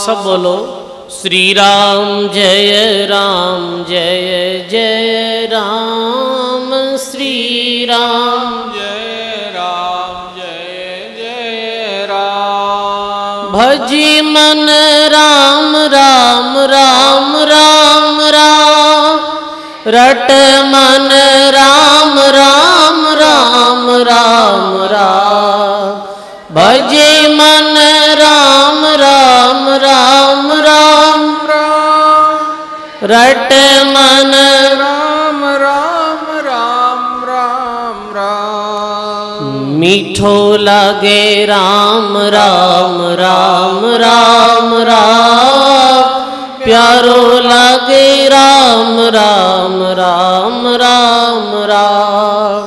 सब बोलो। श्री राम जय जय राम, श्री राम जय जय राम। भजी मन राम राम राम राम राम, रट मन राम राम राम राम राम। भजे मन राम राम राम राम राम, रट मन राम राम राम राम राम। मीठो लागे राम राम राम राम राम, प्यारो लागे राम राम राम राम राम।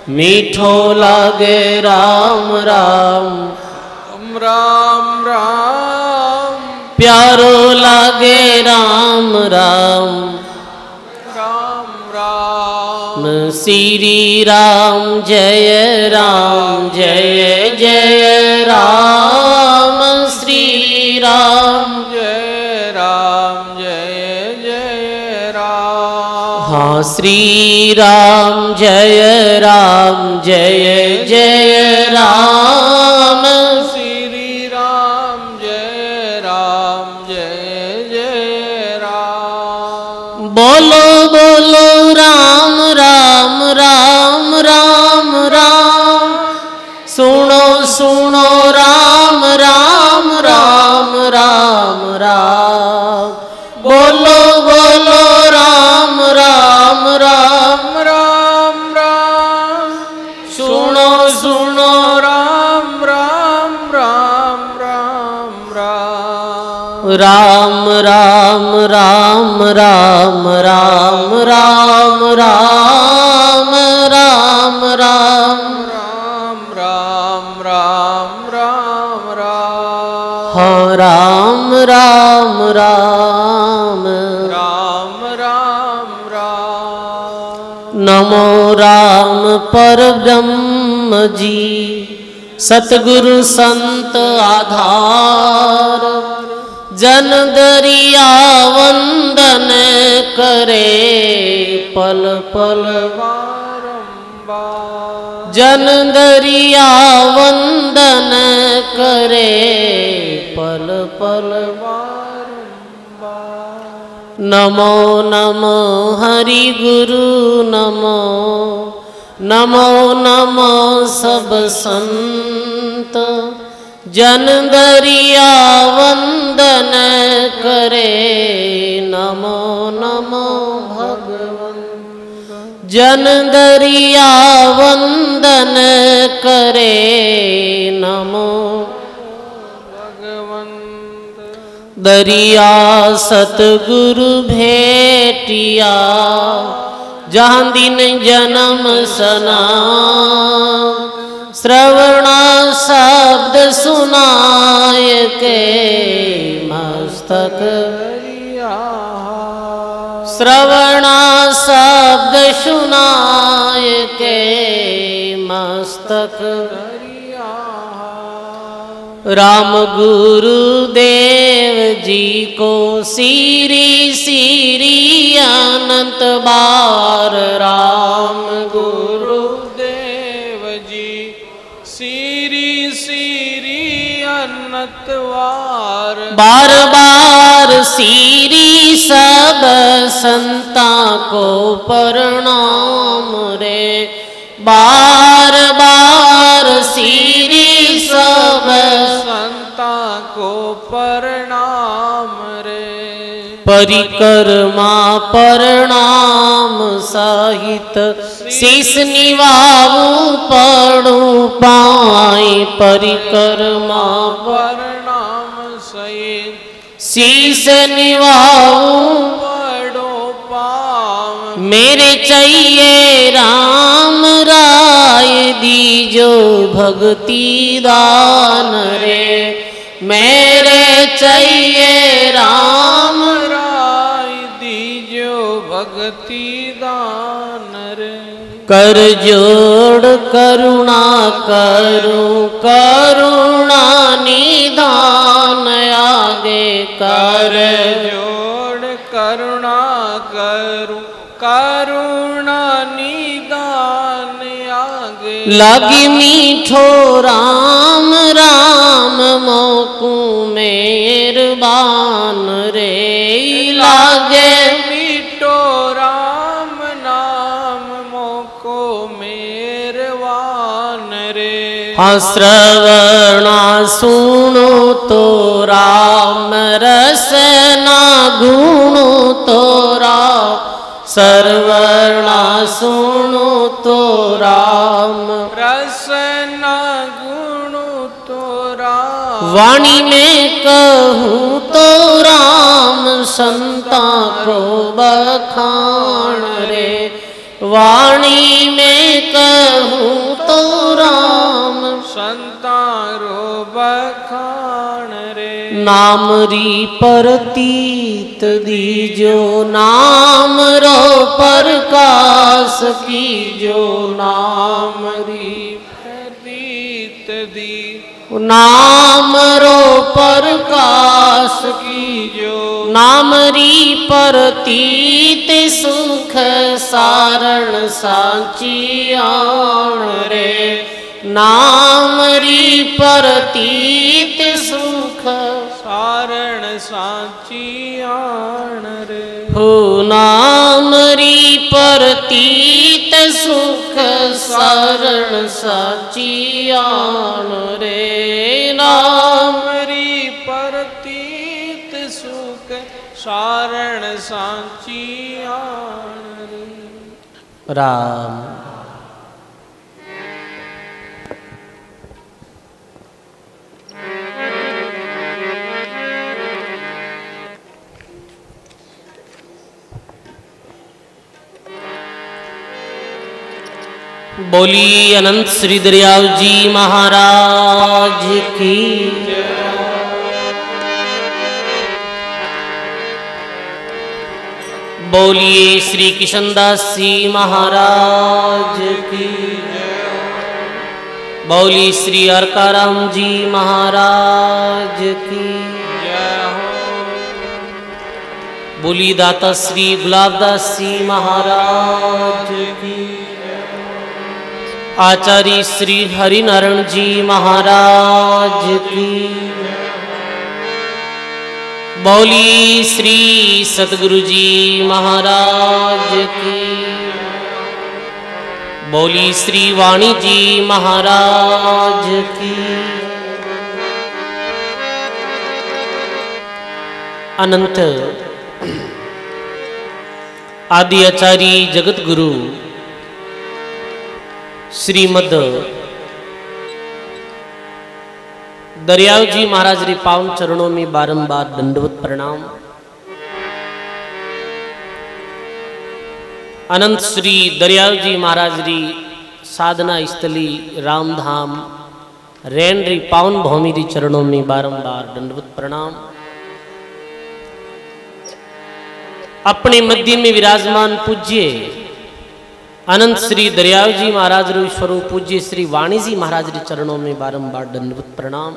मीठो लागे राम राम राम राम, प्यारो लागे राम राम राम राम। श्री राम जय जय राम, श्री राम जय जय राम। हाँ श्री राम जय जय राम, श्री राम जय जय राम। बोलो बोलो राम राम राम राम राम, सुनो सुनो राम राम राम राम राम। बोलो बोलो राम राम राम राम राम, सुनो सुनो राम राम राम राम राम। राम राम राम राम राम राम राम राम राम राम राम राम राम। हाँ राम राम राम राम राम राम। नमो राम परब्रह्म जी, सतगुरु संत आधार। जन दरिया वंदन करे पल पल बारंबार। जन दरिया वंदन करे पल पल बारंबार। नमो नमो हरि गुरु नमो, नमो नमो सब संत। जन दरिया वंदन करे नमो नमो भगवन्। जन दरिया वंदन करे नमो भगवन्। दरिया सतगुरु भेटिया, जहाँ दिन जन्म सना। श्रवणा शब्द सुनाय के मस्तक, श्रवणा शब्द सुनाय के मस्तक। राम गुरुदेव जी को सीरी सीरी अनंत बार। राम गुरुदेव जी सीरी सीरी अनंत बार बार सीरी सब संता को प्रणाम रे। बार बार सीरी सब संता को प्रणाम रे। परिक्रमा प्रणाम सहित शीस निवाऊं पड़ू पाई। परिक्रमा प्रणाम सहित शीस निवाऊं पड़ो पाम। मेरे चाहिए राम राय दीजो भक्ति दान रे। मेरे चाहिए राम राय दीजो भक्ति दान रे। कर जोड़ करुणा करूं करुणा निधान। आगे करुणा निदान आगे लागी मीठो राम राम मोकू मेहरबान रे लागे मीठो राम नाम मोको मेहरबान रे श्रवणा सुनो तो राम रसना गुणो तोरा सर्वणा सुनो तो राम रसना गुणो तोरा वाणी में कहूँ तो राम संता को बखान रे वाणी में कहूँ तो राम संतारो बखान रे नाम री परतीत दीजो नाम रो प्रकाश कीजो नाम री प्रतीत दी नाम रो प्रकाश कीजो नाम री परतीत सुख सारण साची आण रे नाम री परतीत सुख सारण साची आण रे हो नाम री परतीत सुख सारण साची आण रे नाम री परतीत सुख सारण साची आण रे राम बोली अनंत श्री दरियाव जी महाराज की बोलिए श्री किशनदास जी महाराज की बोली श्री अर्काराम जी महाराज की बोली दाता श्री गुलाबदास जी महाराज की आचार्य श्री हरिनारायण जी महाराज की बोली श्री सतगुरु जी महाराज की बोली श्री वाणी जी महाराज की अनंत आदि आचार्य जगत गुरु श्रीमद दरियाव जी महाराज रे पावन चरणों में बारंबार दंडवत प्रणाम। अनंत श्री दरियाव जी महाराज री साधना स्थली रामधाम रैन री पावन भूमि री चरणों में बारंबार दंडवत प्रणाम। अपने मध्य में विराजमान पूज्य अनंत श्री दरियाव जी महाराज रू स्वरूप पूज्य श्री वाणी जी महाराज री चरणों में बारंबार दंडवत प्रणाम।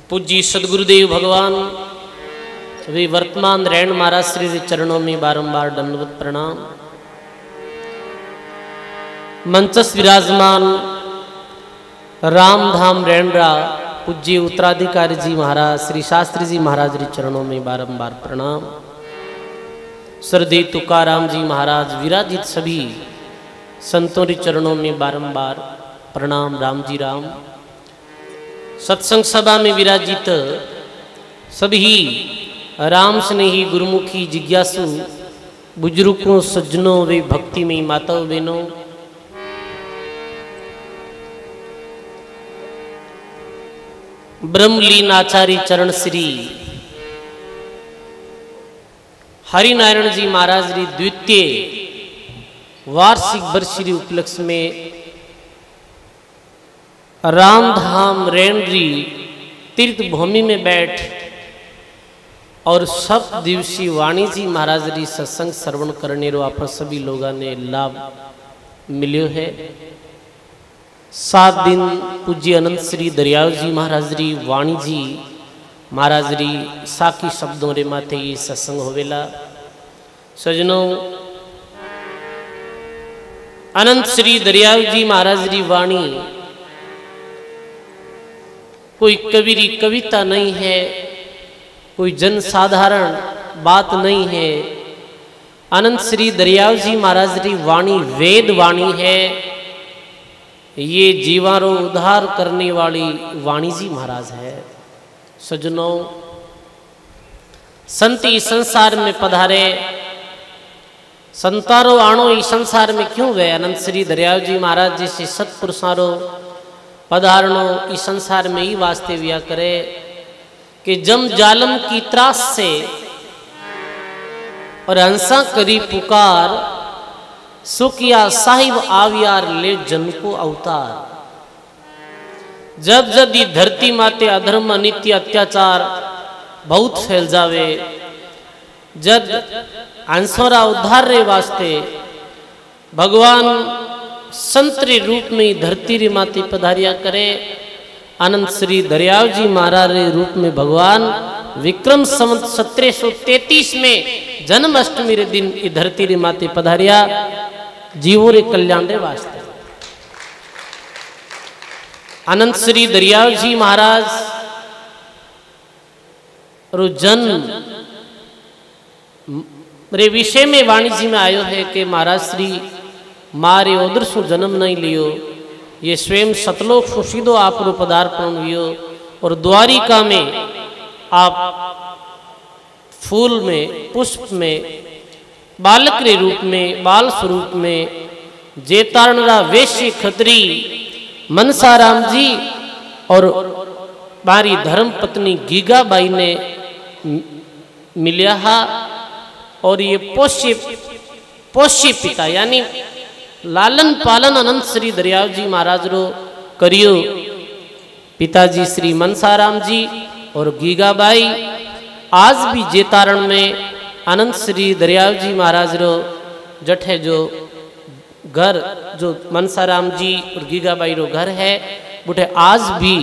पूज्य सदगुरुदेव भगवान वे वर्तमान रैन महाराज श्री रे चरणों में बारंबार दंडवत प्रणाम। मंचस विराजमान रामधाम रैनरा पूज्य उत्तराधिकारी जी महाराज श्री शास्त्री जी महाराज री चरणों में बारंबार प्रणाम। श्रद्धेय तुकाराम जी महाराज विराजित सभी संतों री चरणों में बारंबार प्रणाम। राम जी राम। सत्संग सभा में विराजित सभी राम स्नेही गुरुमुखी जिज्ञासु बुजुर्गों सज्जनों वे भक्ति में माताओं बहनों, ब्रह्मलीन आचार्य चरण श्री हरिनारायण जी महाराज री द्वितीय वार्षिक वर्षरी उपलक्ष्य में रामधाम रैनरी तीर्थ भूमि में बैठ और सब दिवसीय वाणी जी महाराज री सत्संग श्रवण करने रो आप सभी लोगों ने लाभ मिलो है। 7 दिन पूज्य अनंत श्री दरियाव जी महाराज री वाणी जी महाराज री साखी शब्दों रे माथे ये सत्संग होवेला। सजनों, अनंत श्री दरियाव जी महाराज री वाणी कोई कविरी कविता नहीं है, कोई जन साधारण बात नहीं है। अनंत श्री दरियाव जी महाराज री वाणी वेद वाणी है। ये जीवारो उद्धार करने वाली वाणी जी महाराज है। सजनों, संत इस संसार में पधारे, संतारो आणो इस संसार में क्यों वे? अनंत श्री दरियाव जी महाराज जैसे सत्पुरुषारो पधारणो इस संसार में ही वास्ते विया करे कि जम जालम की त्रास से और हंसा करी पुकार, सुखिया साहिब आवियार ले जन को अवतार। जब जब ये धरती माते अधर्म अनित्य अत्याचार बहुत फैल जावे, जब अंसोरा उद्धार रे वास्ते भगवान संत रे रूप में धरती रे माते पधारिया करे। अनंत श्री दरियाव जी महाराज रे रूप में भगवान विक्रम संवत 1733 में जन्माष्टमी रे दिन ये धरती रे माते पधारिया जीवों रे कल्याण रे वास्ते। अनंत श्री दरियाव जी महाराज रो जन्म रे विषय में वाणी जी में आयो है कि महाराज श्री मारे उधर सु जन्म नहीं लियो, ये स्वयं सतलोक सु सीधो आप रो पदार्पण हुयो और द्वारिका में आप फूल में पुष्प में बालक रे रूप में बाल स्वरूप में जेतारणरा वेश्य खत्री मनसाराम जी और बारी धर्म पत्नी गीगाबाई ने मिलिया हा। और ये पोष्य पिता यानी लालन पालन अनंत श्री दरियाव जी महाराज रो करियो। पिताजी श्री मनसाराम जी और गीगाबाई आज भी जेतारण में अनंत श्री दरियाव जी महाराज रो जठे जो घर जो मनसाराम जी और गीगाबाई रो घर है बुठे आज भी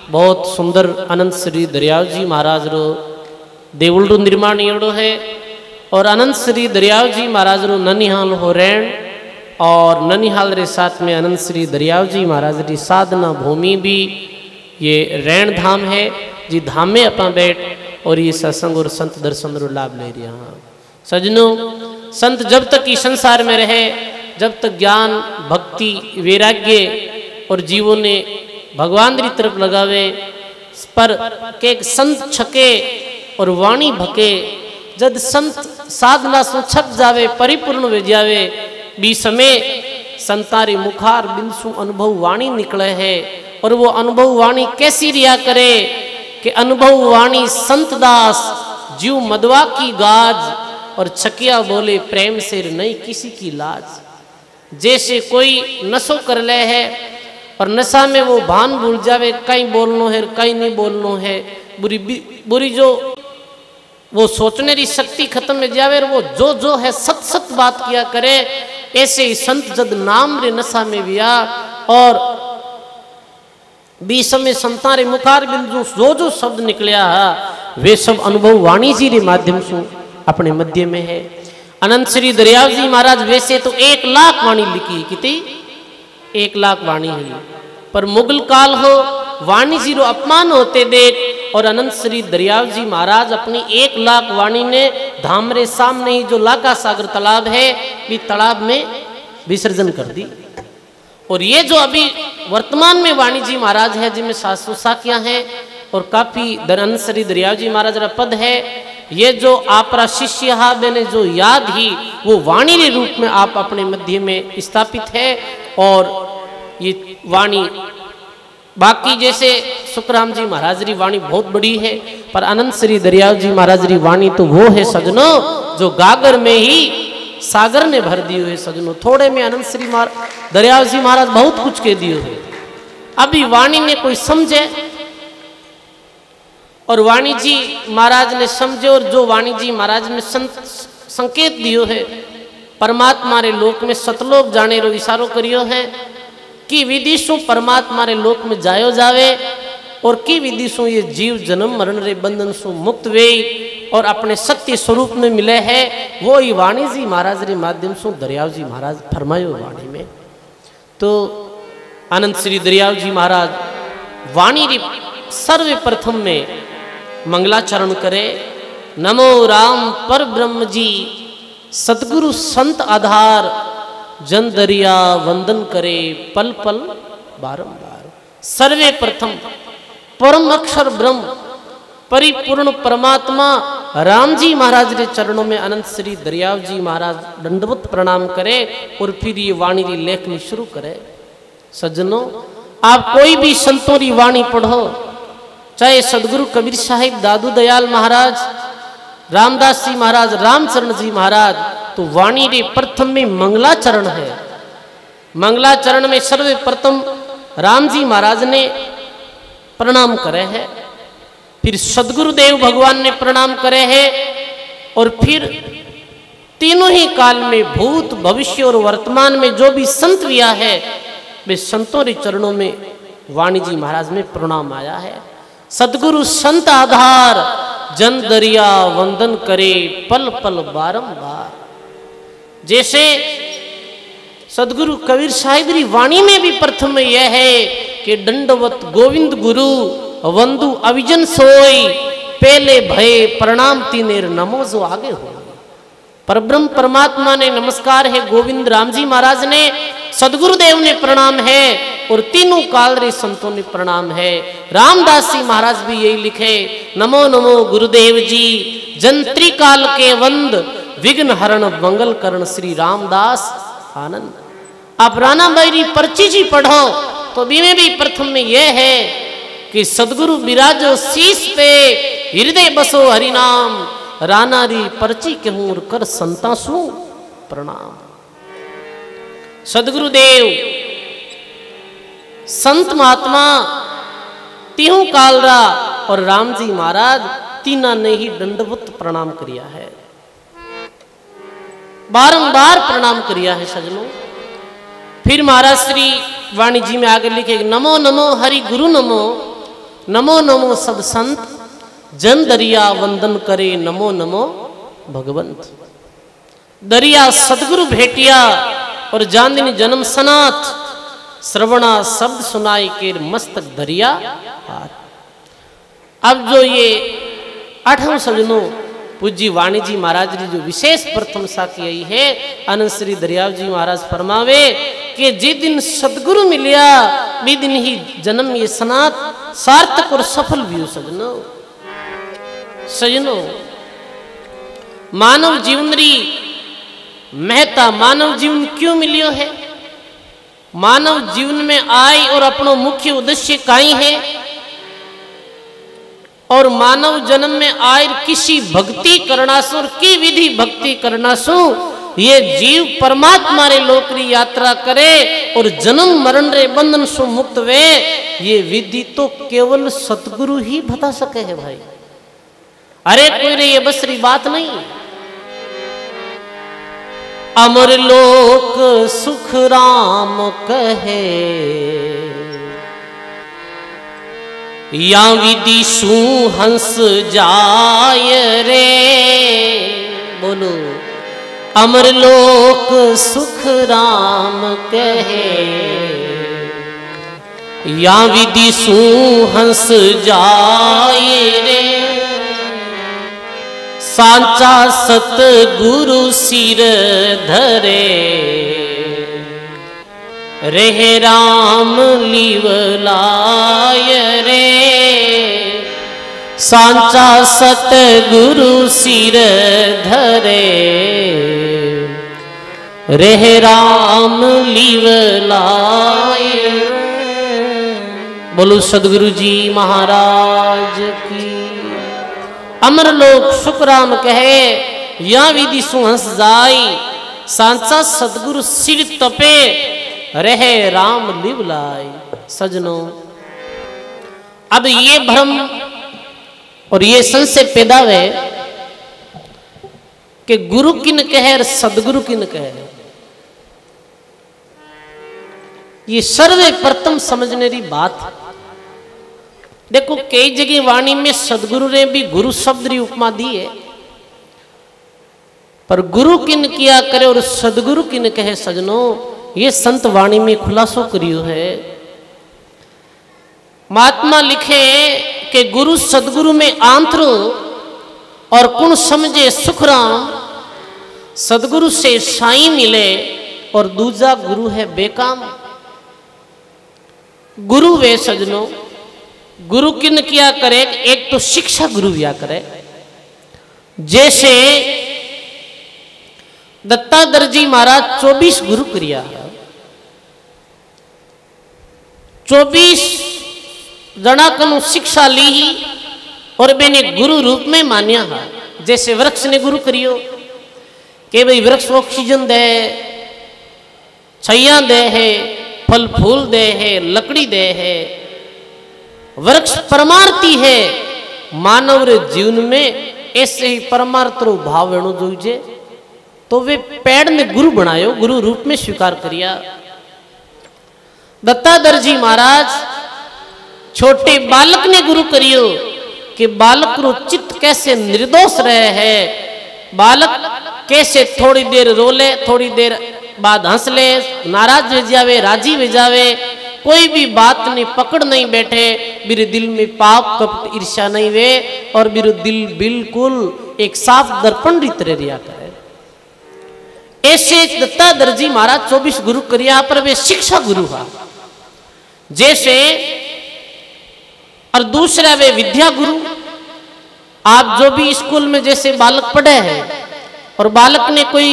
बहुत सुंदर अनंत श्री दरियाव जी महाराज रो देवल रो निर्माण एड़ो है। और अनंत श्री दरियाव जी महाराज रो ननिहाल हो रैण और ननिहाल रे साथ में अनंत श्री दरियाव जी महाराज री साधना भूमि भी ये रैण धाम है जी धाम में अपना बैठ और ये सत्संग और संत दर्शन रो लाभ ले रहा। सजनों, संत जब तक इस संसार में रहे, जब तक ज्ञान भक्ति वैराग्य और जीवों ने भगवान री तरफ लगावे पर के संत छके और वाणी भके, जब संत साधना सु छक जावे परिपूर्ण हो जावे बी समय संतारी मुखार बिंसु अनुभव वाणी निकले है। और वो अनुभव वाणी कैसी रिया करे कि अनुभव वाणी संत दास जीव मदवा की गाज और छकिया बोले प्रेम से नहीं किसी की लाज। जैसे कोई नशो कर ले है और नशा में वो भान भूल जावे कहीं बोलनो है कहीं नहीं बोलनो है, बुरी जो वो सोचने की शक्ति खत्म हो जावे और वो जो है सत सत बात किया करे। ऐसे ही संत जद नाम रे नशा में विया और बीच में संतारे मुखार बिंदु जो शब्द निकलिया वे सब अनुभव वाणी जी के माध्यम से अपने मध्य में है। अनंत श्री दरियाव जी महाराज वैसे तो 1 लाख वाणी लिखी, कितनी 1 लाख वाणी हुई, पर मुगल काल हो वाणी जी रो अपमान होते देख और अनंत श्री दरियाव जी महाराज अपनी 1 लाख वाणी ने धामरे सामने ही जो लाका सागर तालाब है भी तालाब में विसर्जन कर दी। और ये जो अभी वर्तमान में वाणी जी महाराज है जिनमें साकियां हैं और काफी अनंत श्री दरियाव जी महाराज का पद है, ये जो आपरा शिष्य हा मैंने जो याद ही वो वाणी के रूप में आप अपने मध्य में स्थापित है। और ये वाणी बाकी जैसे सुखराम जी महाराज री वाणी बहुत बड़ी है, पर अनंत श्री दरियाव जी महाराज री वाणी तो वो है सजनों जो गागर में ही सागर ने भर दियो है। सजनों, थोड़े में अनंत श्री दरियाव जी महाराज बहुत कुछ कह दियो है। अभी वाणी ने कोई समझे और वाणी जी महाराज ने समझे और जो वाणी जी महाराज ने संकेत दियो है परमात्मा रे लोक में सतलोक जाने रो इशारो करियो है कि विदिशु परमात्मा रे लोक में जायो जावे और की विधि सु ये जीव जन्म मरण रे बंधन सु मुक्त वे और अपने सत्य स्वरूप में मिले है, वो ही वाणी जी महाराज रे माध्यम से दरियाव जी महाराज फरमायो वाणी में। तो आनंद श्री दरियाव जी महाराज वाणी रे सर्वप्रथम में मंगलाचरण करे। नमो राम पर ब्रह्म जी सतगुरु संत आधार, जन दरिया वंदन करे पल पल बारंबार। सर्वे प्रथम परम अक्षर ब्रह्म परिपूर्ण परमात्मा राम जी महाराज के चरणों में अनंत श्री दरियाव जी महाराज दंडवत प्रणाम करे और फिर ये वाणी की लेखनी शुरू करे। सज्जनों, आप कोई भी संतों की वाणी पढ़ो, चाहे सदगुरु कबीर साहिब, दादू दयाल महाराज, रामदास जी महाराज, रामचरण जी महाराज, तो वाणी रे प्रथम में मंगलाचरण है। मंगलाचरण में सर्वप्रथम राम जी महाराज ने प्रणाम करे है, फिर सदगुरुदेव भगवान ने प्रणाम करे है, और फिर तीनों ही काल में भूत भविष्य और वर्तमान में जो भी संत लिया है वे संतों के चरणों में वाणी जी महाराज में प्रणाम आया है। सदगुरु संत आधार, जन दरिया वंदन करे पल पल बारंबार। जैसे सदगुरु कबीर साहिब की वाणी में भी प्रथम यह है कि दंडवत गोविंद गुरु वंदु अविजन सोई, पहले भय प्रणाम तीनेर नमो जो आगे हो। परब्रह्म परमात्मा ने नमस्कार है, गोविंद राम जी महाराज ने, सदगुरुदेव ने प्रणाम है, और तीनों काल रे संतों ने प्रणाम है। रामदास जी महाराज भी यही लिखे, नमो नमो गुरुदेव जी, जंत्री काल के वंद, विघ्न हरण मंगल करण श्री रामदास आनंद। आप राणा बैरी पर्ची जी पढ़ो तो बीमे भी प्रथम में यह है कि सदगुरु विराजो शीश पे, हृदय बसो हरिनाम, रानारी पर्ची कहूं कर संतासु प्रणाम। सदगुरुदेव संत महात्मा तीहू कालरा और राम जी महाराज तीना ने ही दंडवत प्रणाम किया है, बारंबार प्रणाम किया है सजनों। फिर महाराज श्री वाणी जी में आगे लिखे, नमो नमो हरि गुरु नमो, नमो नमो सब संत, जन दरिया वंदन करे नमो नमो भगवंत। दरिया सदगुरु भेटिया और जानदिन जन्म सनाथ, श्रवणा शब्द सुनाई के मस्तक दरिया हाथ। अब जो ये आठों सजनों पूज्य वाणी जी महाराज ने जो विशेष प्रशंसा की है, आनंद श्री दरियाव जी महाराज फरमावे कि जिस दिन सदगुरु मिलिया बी दिन ही जन्म ये सनात सार्थक और सफल भी हो। सजनों, मानव जीवन री महता, मानव जीवन क्यों मिलियो है, मानव जीवन में आय और अपनो मुख्य उद्देश्य काई है, और मानव जन्म में आय किसी भक्ति करना सु और की विधि भक्ति करना सु ये जीव परमात्मा रे लोक री यात्रा करे और जन्म मरण रे बंधन सु मुक्त वे, ये विधि तो केवल सतगुरु ही बता सके है भाई। अरे कोई रे ये बसरी बात नहीं। अमर लोक सुख राम कहे, या विधि सु हंस जाय रे। बोलो, अमर लोक सुख राम कहे, या विधि सु हंस जाय रे। सांचा सत गुरु सिर धरे, रेह राम लिवलाय रे। सांचा सत गुरु सिर धरे, रेह राम लिवलाय रे। बोलो सदगुरु जी महाराज की। अमर लोक शुक्राम कहे, या विधि सुहंस जाई। सांचा सदगुरु सिर तपे, रहे राम लिवलाई। सजनों, अब ये भ्रम और ये संशय पैदा हुए कि गुरु किन कहे और सदगुरु किन कहे। ये सर्वे प्रथम समझने की बात। देखो कई जगह वाणी में सदगुरु ने भी गुरु शब्द की उपमा दी है, पर गुरु किन किया करे और सदगुरु किन कहे सजनो, ये संत वाणी में खुलासो करियो है। महात्मा लिखे कि गुरु सदगुरु में आंतरो और कुण समझे सुखराम, सदगुरु से साई मिले और दूजा गुरु है बेकाम। गुरु वे सजनो, गुरु किन किया करे, एक तो शिक्षा गुरु किया करे। जैसे दत्तादर जी महाराज 24 गुरु क्रिया, 24 जना कनु शिक्षा ली ही और मैंने गुरु रूप में मान्या है। जैसे वृक्ष ने गुरु करियो कि भाई वृक्ष ऑक्सीजन दे, छैया दे है, फल फूल दे है, लकड़ी दे है, वृक्ष परमार्थी है। मानव रे जीवन में ऐसे ही परमार्थ रो भाव वेणु जोइजे, तो वे पेड़ ने गुरु बनायो, गुरु रूप में स्वीकार करिया। दत्तादर जी महाराज छोटे बालक ने गुरु करियो कि बालक रो चित्त कैसे निर्दोष रहे है, बालक कैसे थोड़ी देर रोले, थोड़ी देर बाद हंस ले, नाराज हो जावे, राजी हो जावे, कोई भी बात ने पकड़ नहीं बैठे, मेरे दिल में पाप कपट ईर्ष्या नहीं वे, और मेरा दिल बिल्कुल एक साफ दर्पण की तरह रिया करे। ऐसे दत्तादर जी महाराज 24 गुरु करिया, पर वे शिक्षा गुरु हा। जैसे और दूसरा वे विद्या गुरु। आप जो भी स्कूल में जैसे बालक पढ़े हैं और बालक ने कोई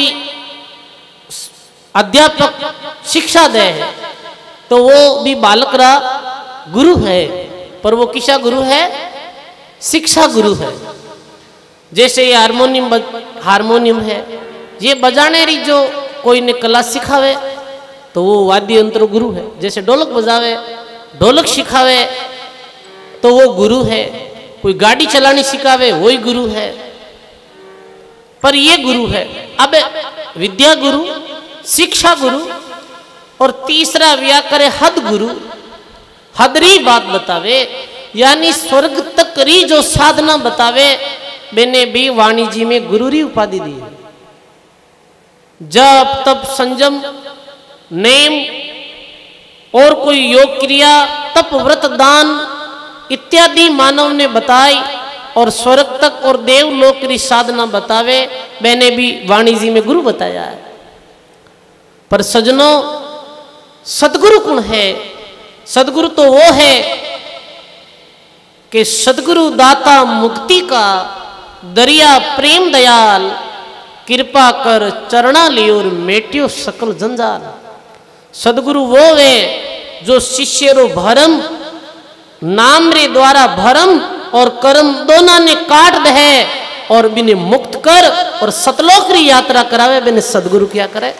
अध्यापक शिक्षा दे है, तो वो भी बालक रा गुरु है, पर वो किसा गुरु है? शिक्षा गुरु है। जैसे ये हारमोनियम है, ये बजाने री जो कोई ने कला सिखावे तो वो वाद्य यंत्र गुरु है। जैसे ढोलक बजावे, ढोलक सिखावे तो वो गुरु है। कोई गाड़ी चलानी सिखावे वही गुरु है, पर ये गुरु है। अब विद्या गुरु, शिक्षा गुरु, और तीसरा व्या करे हद गुरु। हदरी बात बतावे, यानी स्वर्ग तक री जो साधना बतावे, मैंने भी वाणी जी में गुरु री उपाधि दी है। जब तब संयम नेम और कोई योग क्रिया तप व्रत दान इत्यादि मानव ने बताई, और स्वर्ग तक और देवलोक की साधना बतावे, मैंने भी वाणी जी में गुरु बताया है। पर सजनों, सदगुरु कौन है? सदगुरु तो वो है कि सदगुरु दाता मुक्ति का, दरिया प्रेम दयाल, कृपा कर चरणा लियो और मेटियो सकल जंजाल। सदगुरु वो है जो शिष्य रो भरम नाम रे द्वारा भरम और कर्म दोनों ने काट दे और बिने मुक्त कर और सतलोक री यात्रा करावे, बिने सदगुरु क्या करे।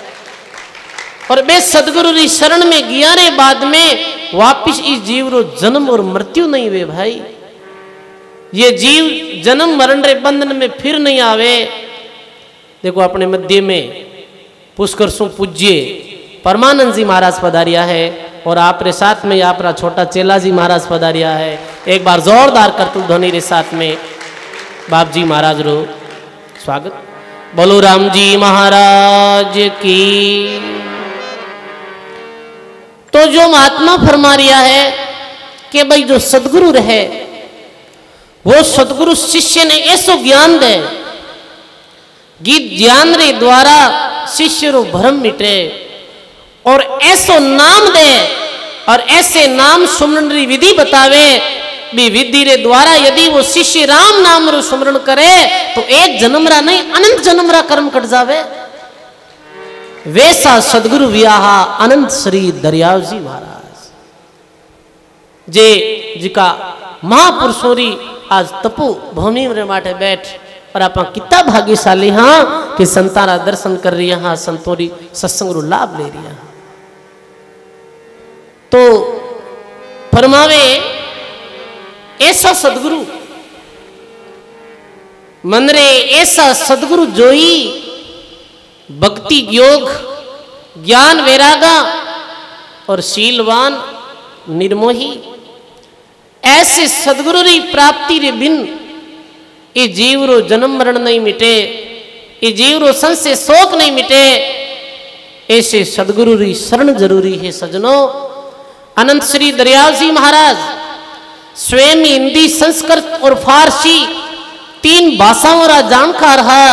और बे सदगुरु री शरण में गया रे बाद में वापिस इस जीव रो जन्म और मृत्यु नहीं वे भाई। ये जीव जन्म मरण रे बंधन में फिर नहीं आवे। देखो अपने मध्य में पुष्कर सु पूज्य परमानंद जी महाराज पधारिया है, और आपरे साथ में आपरा छोटा चेला जी महाराज पधारिया है। एक बार जोरदार करतुल ध्वनि रे साथ में बाप जी महाराज रो स्वागत। बोलो राम जी महाराज की। तो जो महात्मा फरमा रिया है कि भाई जो सदगुरु रहे, वो सदगुरु शिष्य ने ऐसो ज्ञान दे, गीत ज्ञान रे द्वारा शिष्य रो भरम मिटे, और ऐसो नाम दे और ऐसे नाम सुमरण री विधि बतावे। भी विधि रे द्वारा यदि वो शिष्य राम नाम रो सुमरण करे तो एक जन्म रा नहीं अनंत जन्म रा कर्म कट जावे। वैसा सदगुरु व्याहा अनंत श्री दरियाव जी महाराज जे जिका महापुरुषोरी आज तपो भूमि रे माटे बैठ, और आप कितना भाग्यशाली हाँ कि संतारा दर्शन कर रही हाँ, संतोरी सत्संग रो लाभ ले रही। तो फरमावे ऐसा सदगुरु मन रे, ऐसा सदगुरु जोई भक्ति योग ज्ञान वैरागा और शीलवान निर्मोही। ऐसे सदगुरु री प्राप्ति रे बिन ये जीव रो जन्म मरण नहीं मिटे, ये जीव रो संशय शोक नहीं मिटे। ऐसे सदगुरु री शरण जरूरी है सजनों। अनंत श्री दरियाव जी महाराज स्वयं हिंदी, संस्कृत और फारसी 3 भाषाओं रा जानकार है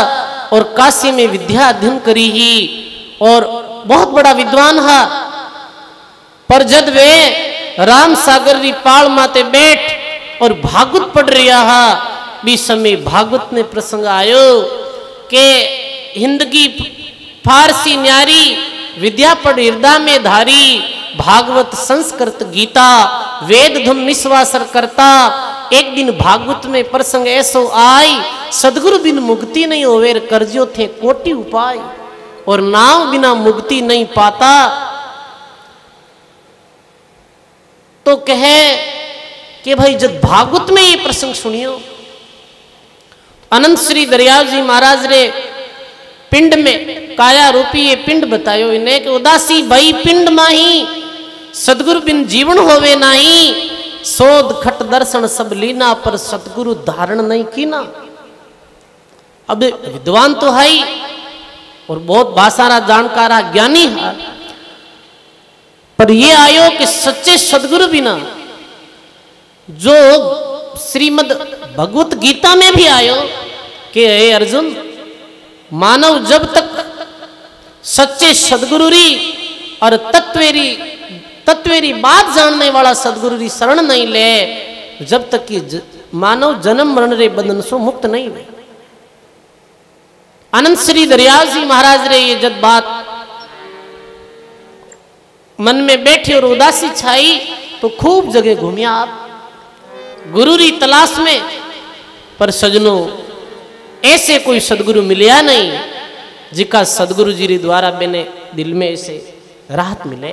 और काशी में विद्या अध्ययन करी ही और बहुत बड़ा विद्वान है। पर जद वे राम सागर री पाल माते बैठ और भागवत पढ़ रहा है, भी समय भागवत में प्रसंग आयो के हिंदगी फारसी न्यारी विद्या पढ़ हृदय में धारी, भागवत संस्कृत गीता वेद धुन निस्वासर करता। एक दिन भागवत में प्रसंग ऐसो आई, सदगुरु बिन मुक्ति नहीं होवे, करजो थे कोटि उपाय, और नाम बिना मुक्ति नहीं पाता। तो कहे कि भाई जब भागवत में ये प्रसंग सुनियो, अनंत श्री दरियाव जी महाराज रे पिंड में काया रूपी ये पिंड बतायो इन्हें कि उदासी भई पिंड माही, सदगुरु बिन जीवन होवे नाही, शोध खट दर्शन सब लीना, पर सदगुरु धारण नहीं कीना। अब विद्वान तो है ही और बहुत भाषारा जानकार ज्ञानी है, पर ये आयो कि सच्चे सदगुरु बिना, जो श्रीमद् भगवत गीता में भी आयो कि हे अर्जुन, मानव जब तक सच्चे सदगुरु री और तत्वेरी बात जानने वाला सदगुरु री शरण नहीं ले, जब तक कि मानव जन्म मरण रे बंधन से मुक्त नहीं हुए। अनंत श्री दरियाव जी महाराज रे ये जब बात मन में बैठी और उदासी छाई, तो खूब जगह घूमिया आप गुरु री तलाश में, पर सजनों ऐसे कोई सदगुरु मिलिया नहीं जिका सदगुरु जी रे द्वारा मैंने दिल में ऐसे राहत मिले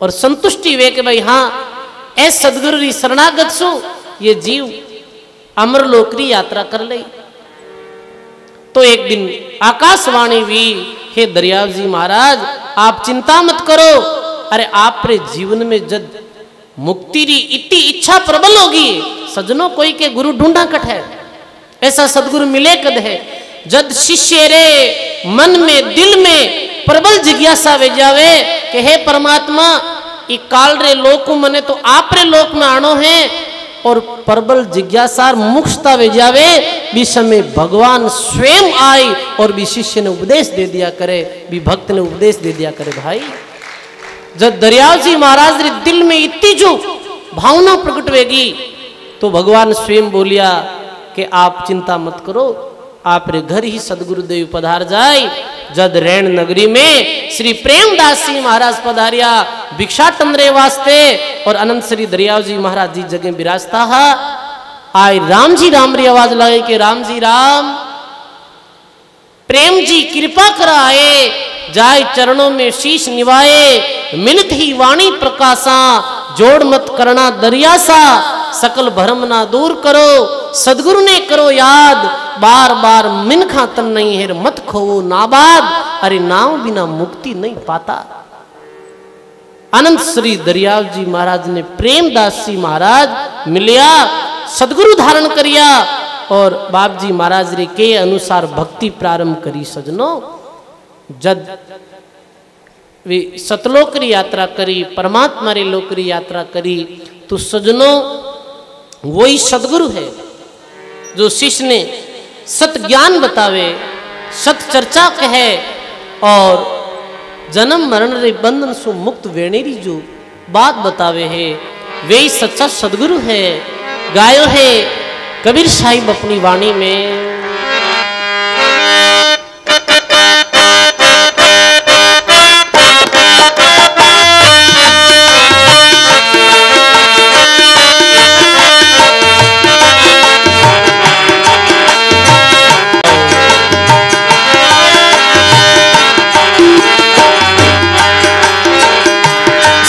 और संतुष्टि वे कि भाई हाँ ऐ सदगुरु री शरणागत सु ये जीव अमर लोकरी यात्रा कर ले। तो एक दिन आकाशवाणी हुई, हे दरियाव जी महाराज आप चिंता मत करो, अरे आप रे जीवन में जब मुक्ति री इतनी इच्छा प्रबल होगी, सजनों कोई के गुरु ढूंढा कट है, ऐसा सदगुरु मिले कद है। जद शिष्य रे मन में दिल में प्रबल जिज्ञासा वे जावे कि हे परमात्मा ई काल रे लोक मने तो आप रे लोक में आनो है, और प्रबल जिज्ञासा मुक्ता वे जावे, भी समय भगवान स्वयं आई और भी शिष्य ने उपदेश दे दिया करे, भी भक्त ने उपदेश दे दिया करे। भाई जब दरियाव जी महाराज रे दिल में इतनी जो भावना प्रकट होगी, तो भगवान स्वयं बोलिया कि आप चिंता मत करो, आप रे घर ही सदगुरुदेव पधार जाए। जद रैन नगरी में श्री प्रेमदास जी महाराज पधारिया भिक्षाटन रे वास्ते, और अनंत श्री दरियाव जी महाराज जी जगह विराजता है। आय राम जी राम री आवाज लगे कि राम जी राम, प्रेम जी कृपा कराए, जाय चरणों में शीश निवाए, मिलत ही वाणी प्रकाशा, जोड़ मत करना दरियासा, सकल भरम ना दूर करो, सदगुरु ने करो याद, बार बार मिनखा तन नहीं है मत खोवो नाबाद, अरे नाम बिना मुक्ति नहीं पाता। अनंत श्री दरियाव जी महाराज ने प्रेमदास जी महाराज मिलिया, सदगुरु धारण करिया और बाप जी महाराज रे के अनुसार भक्ति प्रारंभ करी। सजनों जद वे सतलोक री यात्रा करी, परमात्मा रे लोक री यात्रा करी, तो सजनों वही सदगुरु है जो शिष्य ने सत ज्ञान बतावे, सत चर्चा कहे और जन्म मरण रे बंधन से मुक्त वेणेरी जो बात बतावे है, वे ही सच्चा सदगुरु है। गायो है कबीर साहिब अपनी वाणी में,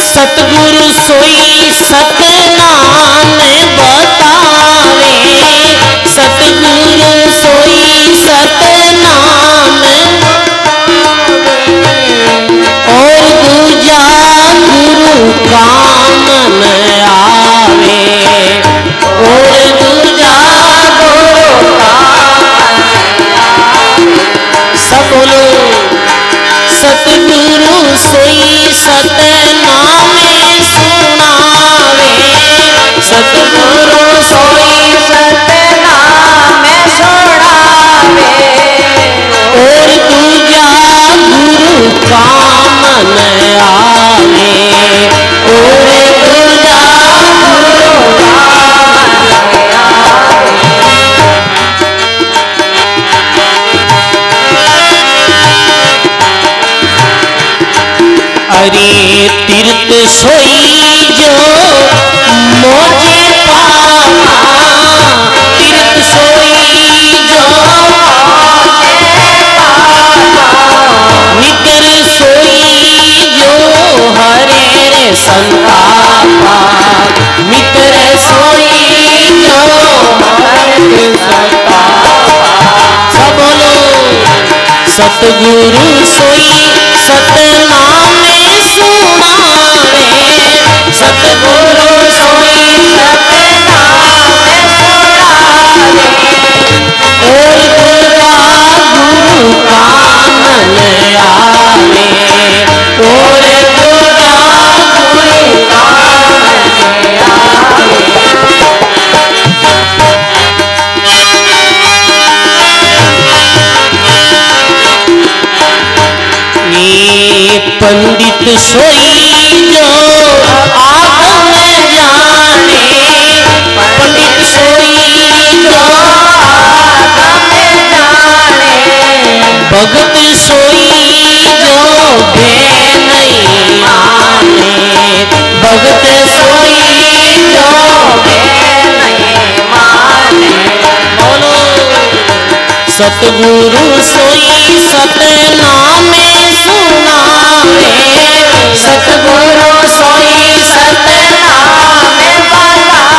सतगुरु सोई सतनाम बतावे, सतगुरु सोई सतनाम और दूजा गुरु काम न आवे। कामन आवे और दूजा गुरु कामन आवे। अरे तीर्थ सोई जो मोजे पावा, तीर्थ सोई जो निकर सोई जो हरे रे संतापा, निकर सोई जो हरे संतापा। सब बोलो सतगुरु सोई सतनाम सुनावे, सतगुरु सोई सतनाम सुनावे और दूजा गुरु कामन आवे और दूजा गुरु कामन आवे। पंडित सोई जो आगम जाने, पंडित सोई जो आगम जाने, भगत सोई जो भेद नहीं माने, भगत सोई जो भेद नहीं माने। बोलो सतगुरु सोई सतनाम सुनावे, सतगुरु सोई सतनाम बतावे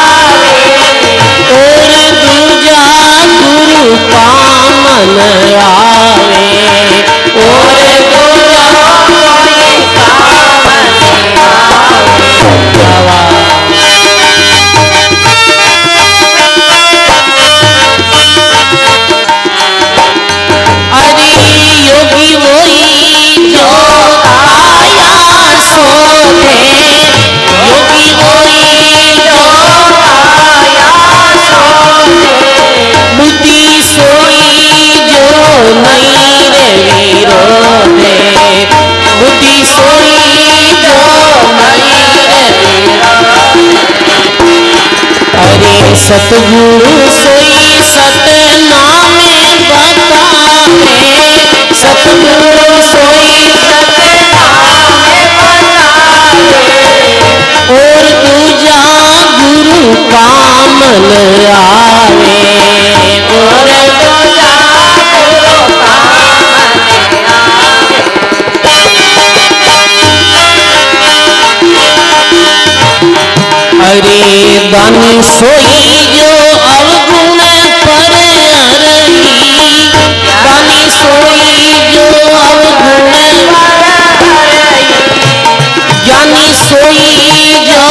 और दूजा गुरु कामन आवे और दूजा गुरु कामन आवे। अरे योगी वही जो आया सोते, योगी वही जो आया सोते, बुद्धि सोई जो नहीं रे विरोधे, बुद्धि सोई जो नहीं रे विरोधे। अरे सतगुरु सोई सतनाम बतावे, सतगुरु सोई सतनाम बतावे और दूजा गुरु कामन आवे और दूजा गुरु कामन आवे। अरे दानी सोई जो अवगुण पर रही, दानी सोई जो अवगुण पर रही, ज्ञानी सोई जो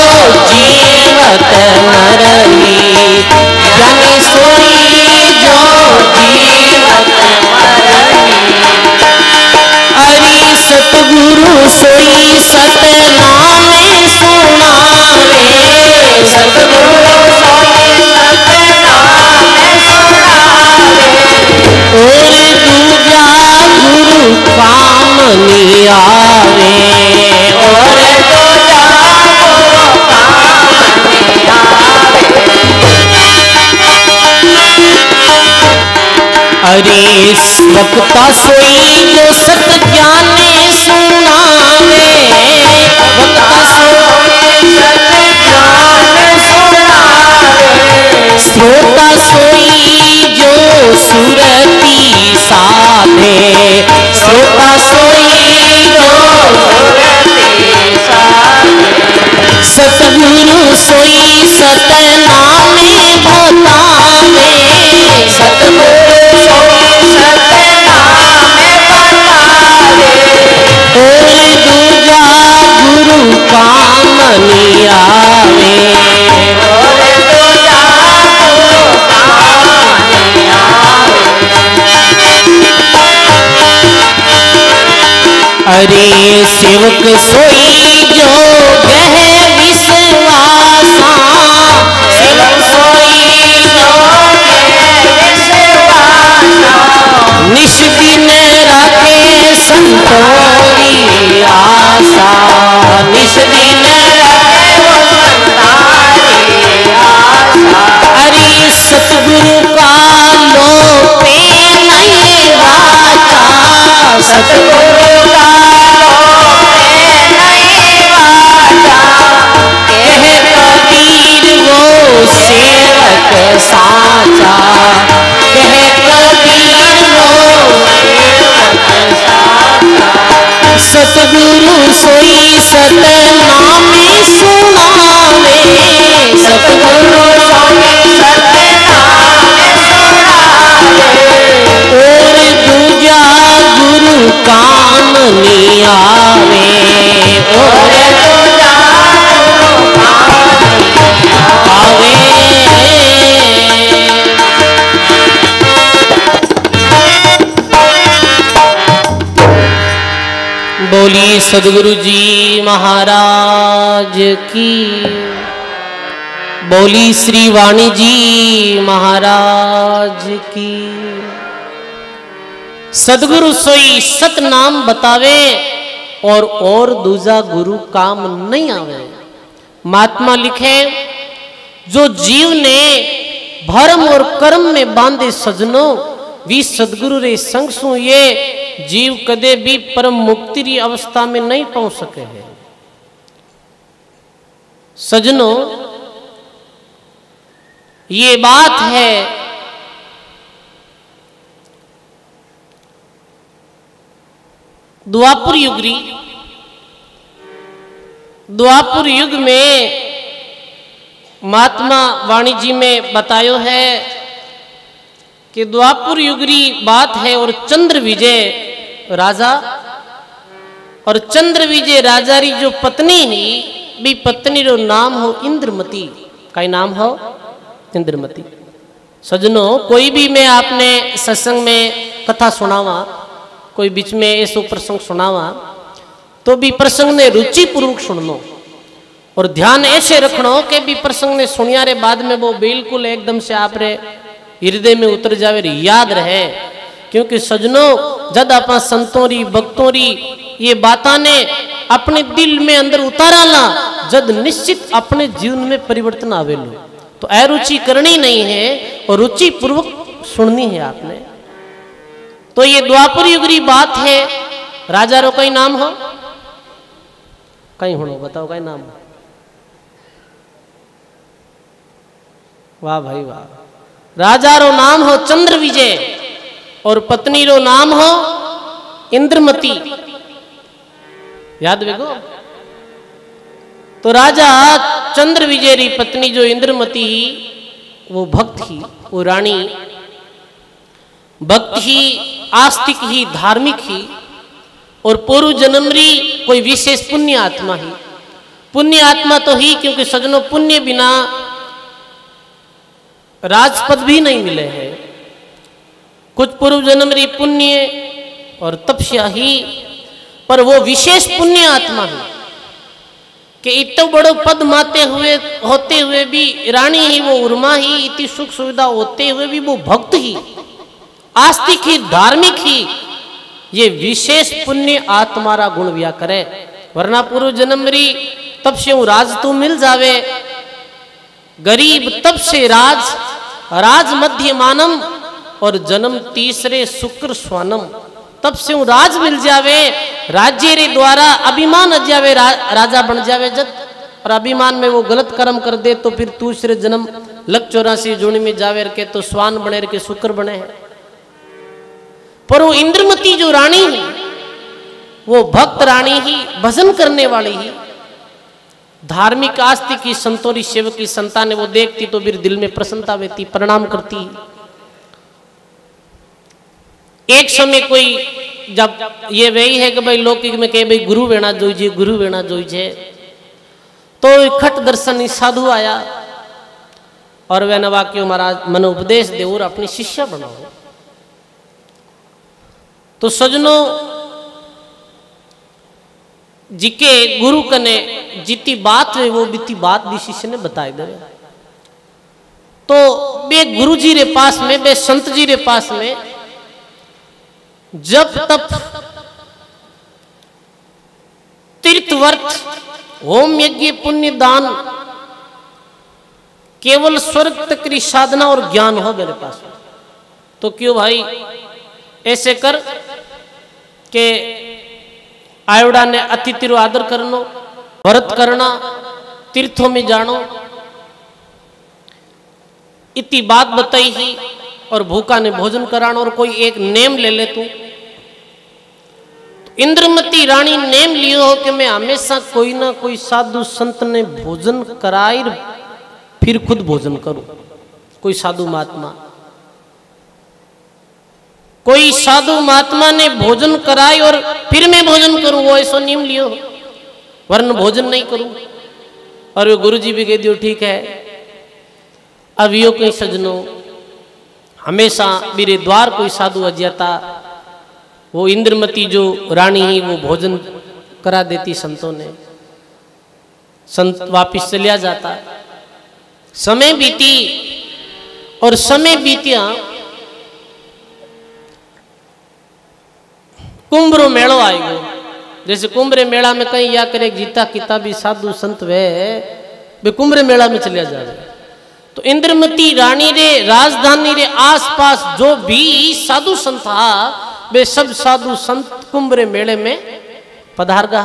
जीवत न रही, ज्ञानी सोई जो जीवत न रही। अरे सतगुरु सोई सतनाम सुनावे, सतगुरु सोई सतनाम सुनावे और दूजा गुरु कामन आवे और दूजा गुरु कामन आवे। अरे वक्ता सोई जो सत ज्ञाने सुनावे, वक्ता सोई सत ज्ञान सुनावे, श्रोता सोई जो सुरति साधे, श्रोता सोई जो सुरति साधे। सतगुरु सोई सतनाम बतावे, सतगुरु सोई सतनाम बतावे और दूजा गुरु कामन आवे और दूजा गुरु कामन आवे। अरे सेवक सोई जो गह विश्वासा, सेवक सोई जो निष्दिन रखे संतोरी सतगुरु सोई सतनामी सुनावे, सतगुरु सोई सतनामी सुनावे, और दूजा गुरु काम नहीं आवे, और दूजा गुरु काम नहीं आवे। बोली सदगुरु जी महाराज की, बोली श्री वाणी जी महाराज की। सदगुरु सोई सत नाम बतावे और दूजा गुरु काम नहीं आवे। महात्मा लिखे, जो जीव ने भरम और कर्म में बांधे सजनों, वी सदगुरु रे संग सु ये जीव कदे भी परम मुक्ति री अवस्था में नहीं पहुंच सके हैं। सजनों, ये बात है द्वापर युग में महात्मा वाणी जी में बतायो है कि द्वापर युग री बात है। और चंद्र विजय राजा, और चंद्र विजय राजा री जो पत्नी ही भी पत्नी रो नाम हो इंद्रमती। का नाम हो? इंद्रमती। सजनों, कोई भी मैं आपने सत्संग में कथा सुनावा, कोई बीच में ऐसो प्रसंग सुनावा, तो भी प्रसंग ने रुचि पूर्वक सुननो और ध्यान ऐसे रखनो कि भी प्रसंग ने सुनिया रे बाद में वो बिल्कुल एकदम से आप रे हृदय में उतर जावे, याद रहे। क्योंकि सजनों, जब आप संतों री भक्तों री ये बातां ने अपने दिल में अंदर उतारा ला, जब निश्चित अपने जीवन में परिवर्तन आवे लो। तो अरुचि करनी नहीं है और रुचि पूर्वक सुननी है आपने। तो ये द्वापर युग री बात है। राजा रो कई नाम हो? कहीं हो बताओ, कई नाम? वाह भाई वाह। राजा रो नाम हो चंद्र विजय और पत्नी रो नाम हो इंद्रमती। याद वेगो? तो राजा चंद्र विजय री पत्नी जो इंद्रमती ही, वो भक्त ही, वो रानी भक्त ही, आस्तिक ही, धार्मिक ही, और पूर्व जन्म री कोई विशेष पुण्य आत्मा ही। पुण्य आत्मा तो ही, क्योंकि सजनों पुण्य बिना राजपद भी नहीं मिले हैं। कुछ पूर्व जन्म री पुण्य और तपस्या ही, पर वो विशेष पुण्य आत्मा है कि इतना बड़ो पद माते हुए होते हुए भी रानी ही, वो उर्मा ही, इतनी सुख सुविधा होते हुए भी वो भक्त ही, आस्तिक ही, धार्मिक ही, ये विशेष पुण्य आत्मा रा गुण व्या करे। वरना पूर्व जन्म री तब से राज तो मिल जावे, गरीब तब से राज, राज मध्य मानम, और जन्म तीसरे शुक्र स्वानम, तब से राज मिल जावे। राज्य रे द्वारा अभिमान आ जावे, राजा बन जावे जब, और अभिमान में वो गलत कर्म कर दे तो फिर दूसरे जन्म लक 84 जोनी में जावे के तो स्वान बने के शुक्र बने हैं। पर वो इंद्रमती जो रानी है, वो भक्त रानी ही, भजन करने वाली ही, धार्मिक आस्तिक की, संतोरी सेवक की संतान है। वो देखती तो फिर दिल में प्रसन्नता होती, प्रणाम करती। एक समय कोई जब ये वही है कि भाई लौकिक में कहे भाई गुरु वेणा जोईजे, गुरु वेणा जोईजे, तो खट दर्शन साधु आया और वह नवा क्यों महाराज मन उपदेश दे और अपनी शिष्य बनाओ। तो सजनों, जिके गुरु कने जितनी बात है वो बीती बात भी शिष्य ने बताई दे। तो बे गुरु जी रे पास में, बे संत जी रे पास में जब तप तीर्थ वर्त होम यज्ञ पुण्य दान केवल स्वर्ग तक की साधना और ज्ञान हो मेरे पास, तो क्यों भाई ऐसे कर के आयोडा ने अतिथि रो आदर करनो, व्रत करना, तीर्थों में जानो, इतनी बात बताई ही, और भूखा ने भोजन कराना, और कोई एक नेम ले ले तू। तो इंद्रमती रानी नेम लियो हो कि मैं हमेशा कोई ना कोई साधु संत ने भोजन कराई फिर खुद भोजन करूं। कोई साधु महात्मा, कोई साधु महात्मा ने भोजन कराई और फिर मैं भोजन करूं, वो ऐसा नियम लियो, वरन भोजन नहीं करूं। और वो गुरु जी भी कह दियो ठीक है। अब यो कहीं सजनों हमेशा मेरे द्वार कोई साधु अज्ञाता, वो इंद्रमती जो रानी ही वो भोजन करा देती संतों ने, संत वापिस चलिया जाता। समय बीती और समय बीतिया कुंभ रो मेड़ो आई गयो। जैसे कुंभ रे मेला में कहीं या करे जीता किताबी साधु संत वे कुंभ रे मेला में चलिया जावे। तो इंद्रमती रानी रे राजधानी रे आसपास जो भी साधु संत था वे सब साधु संत कुंभ रे मेले में पधार गया।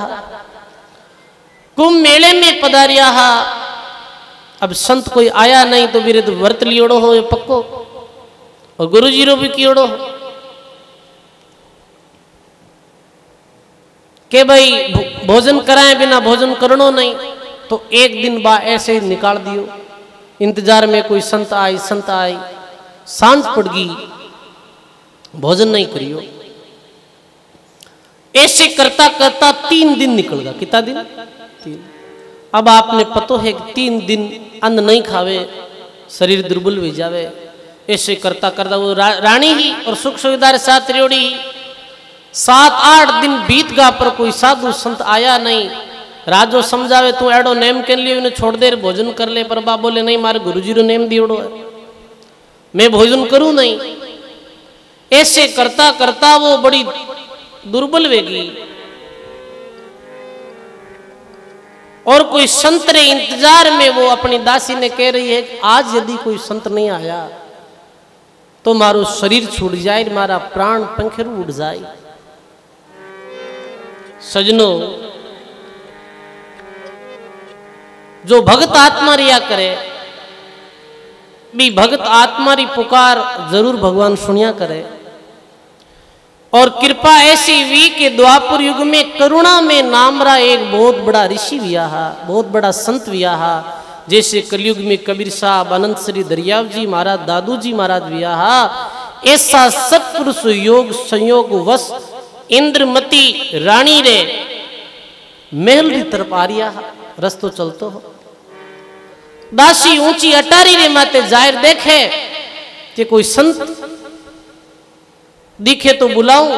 कुंभ मेले में पधारिया। अब संत कोई आया नहीं तो मेरे तो व्रत लियोड़ो हो ये पक्को, और गुरु जी रो भी कियोड़ो के भाई भोजन कराए बिना भोजन करनो नहीं। तो एक दिन बा ऐसे ही निकाल दियो, इंतजार में कोई संत आई सांझ पड़ गई, भोजन नहीं करियो। ऐसे करता करता 3 दिन निकल गया। कितना दिन? 3। अब आपने पतो है कि 3 दिन अन्न नहीं खावे शरीर दुर्बल हो जावे। ऐसे करता करता वो रानी ही और सुख सुविधा के साथ रेवड़ी 7-8 दिन बीत गया पर कोई साधु संत आया नहीं। राजो समझावे तू एडो नेम के लिए उन्हें छोड़ दे भोजन कर ले, पर बाप बोले नहीं मारे गुरुजी रो नेम दियोड़ो है, मैं भोजन करूं नहीं। ऐसे करता करता वो बड़ी दुर्बल वेगी और कोई संत रे इंतजार में वो अपनी दासी ने कह रही है कि आज यदि कोई संत नहीं आया तो मारो शरीर छूट जाए, मारा प्राण पंखेरु उड़ जाए। सजनों, जो भगत आत्मा रिया करे भी भगत आत्मा री पुकार जरूर भगवान सुनिया करे। और कृपा ऐसी हुई कि द्वापर युग में करुणा में नामरा एक बहुत बड़ा ऋषि वियाहा, बहुत बड़ा संत वियाहा। जैसे कलयुग में कबीर साहब, अनंत श्री दरियाव जी महाराज, दादू जी महाराज वियाहा, ऐसा सत्पुरुष योग संयोग वश इंद्रमती रानी रे महल री तरफ आ रिया रस्तो चलतो हो। दासी ऊंची अटारी रे माते जाहिर देखे कि कोई संत दिखे तो बुलाऊं,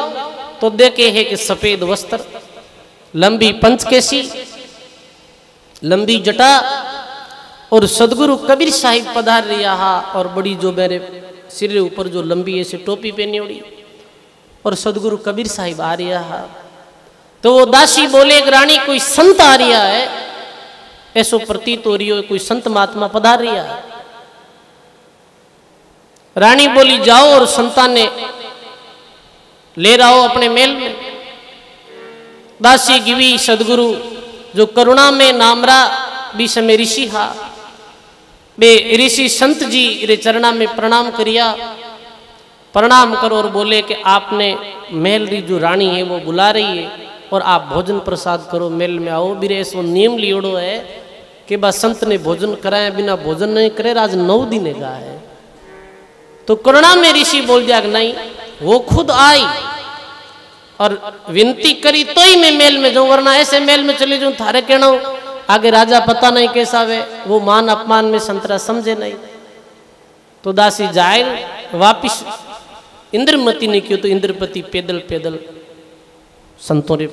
तो देखे है कि सफेद वस्त्र, लंबी पंचकेसी, लंबी जटा और सदगुरु कबीर साहिब पधार रहा। और बड़ी जो मेरे सिर ऊपर जो लंबी ऐसे टोपी पहनी उड़ी और सदगुरु कबीर साहिब आ रहा। तो वो दासी बोले रानी कोई संत आ रहा है, ऐसो प्रतीत हो रही हो कोई संत महात्मा पधार रहा है। रानी बोली जाओ और संता ने ले रहा हो अपने मेल में। दासी गिवी सदगुरु जो करुणा में नामरा भी समय ऋषि हा, बे ऋषि संत जी रे चरणा में प्रणाम करिया। प्रणाम करो और बोले कि आपने महल री जो रानी है वो बुला रही है और आप भोजन प्रसाद करो, मेल में आओ। बिरे ऐसो नियम लियोड़ो है कि बस संत ने भोजन कराया बिना भोजन नहीं करे, आज 9 दिन का है। तो करुणा में ऋषि बोल दिया कि नहीं, वो खुद आई और विनती करी तो ही मैं मेल में जाऊं, वरना ऐसे मेल में चले जाऊं थारे कहना आगे राजा पता नहीं कैसा वे, वो मान अपमान में संतरा समझे नहीं। तो दासी जाए वापिस इंद्रमती ने क्यों, तो इंद्रपति पैदल पैदल संतों के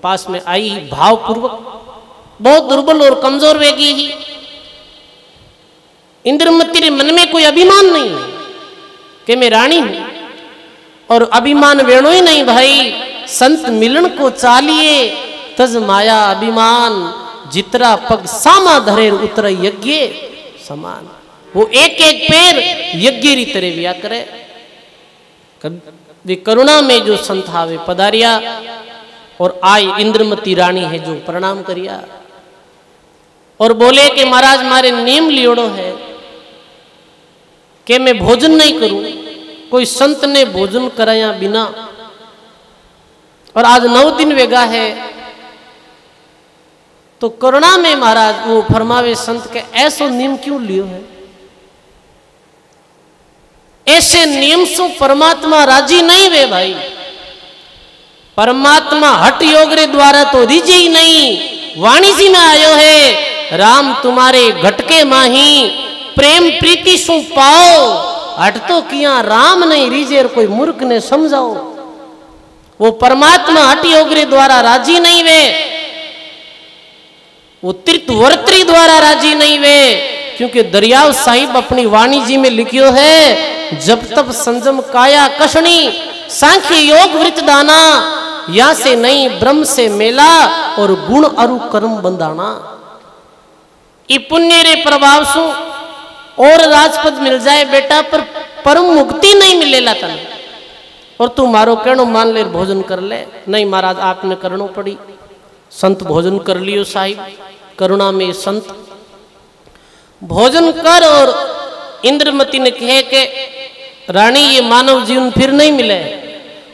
पास में आई भावपूर्वक, बहुत दुर्बल और कमजोर वेगी ही। इंद्रमती के मन में कोई अभिमान नहीं है कि मैं रानी हूं, और अभिमान वेणो ही नहीं भाई। संत मिलन को चालिए तज माया अभिमान, जितरा पग सामा धरे उतर यज्ञ समान। वो एक एक पैर यज्ञ री तरह विया करे। वे करुणा में जो संत हावे पधारिया और आई इंद्रमती रानी है जो प्रणाम करिया और बोले कि महाराज मारे नियम लियोड़ो है कि मैं भोजन नहीं करूं। कोई संत ने भोजन कराया बिना और आज 9 दिन वेगा है। तो करुणा में महाराज वो फरमावे संत के ऐसो नियम क्यों लियो है? ऐसे नियम से परमात्मा राजी नहीं वे भाई। परमात्मा हट योग रे द्वारा तो रिजे ही नहीं। वाणी जी में आयो है राम तुम्हारे घटके माही प्रेम प्रीति सु पाओ। हट तो किया राम नहीं रिजे कोई मूर्ख ने समझाओ। वो परमात्मा हट योग रे द्वारा राजी नहीं वे। वो तीर्थवर्त्री द्वारा राजी नहीं वे। क्योंकि दरियाव साहिब अपनी वाणी जी में लिखियो है जब तब संजम काया कषणी सांख्य योग वृत दाना। या से नहीं ब्रह्म से मेला और गुण अरु कर्म बंधाना। ई पुण्य रे प्रभाव सु और राजपद मिल जाए बेटा पर परम मुक्ति नहीं मिलेला तने। और तू मारो कहनो मान ले भोजन कर ले। नहीं महाराज आपने करनो पड़ी। संत भोजन कर लियो साहिब। करुणा में संत भोजन कर। और इंद्रमती ने कहे कि रानी ये मानव जीवन फिर नहीं मिले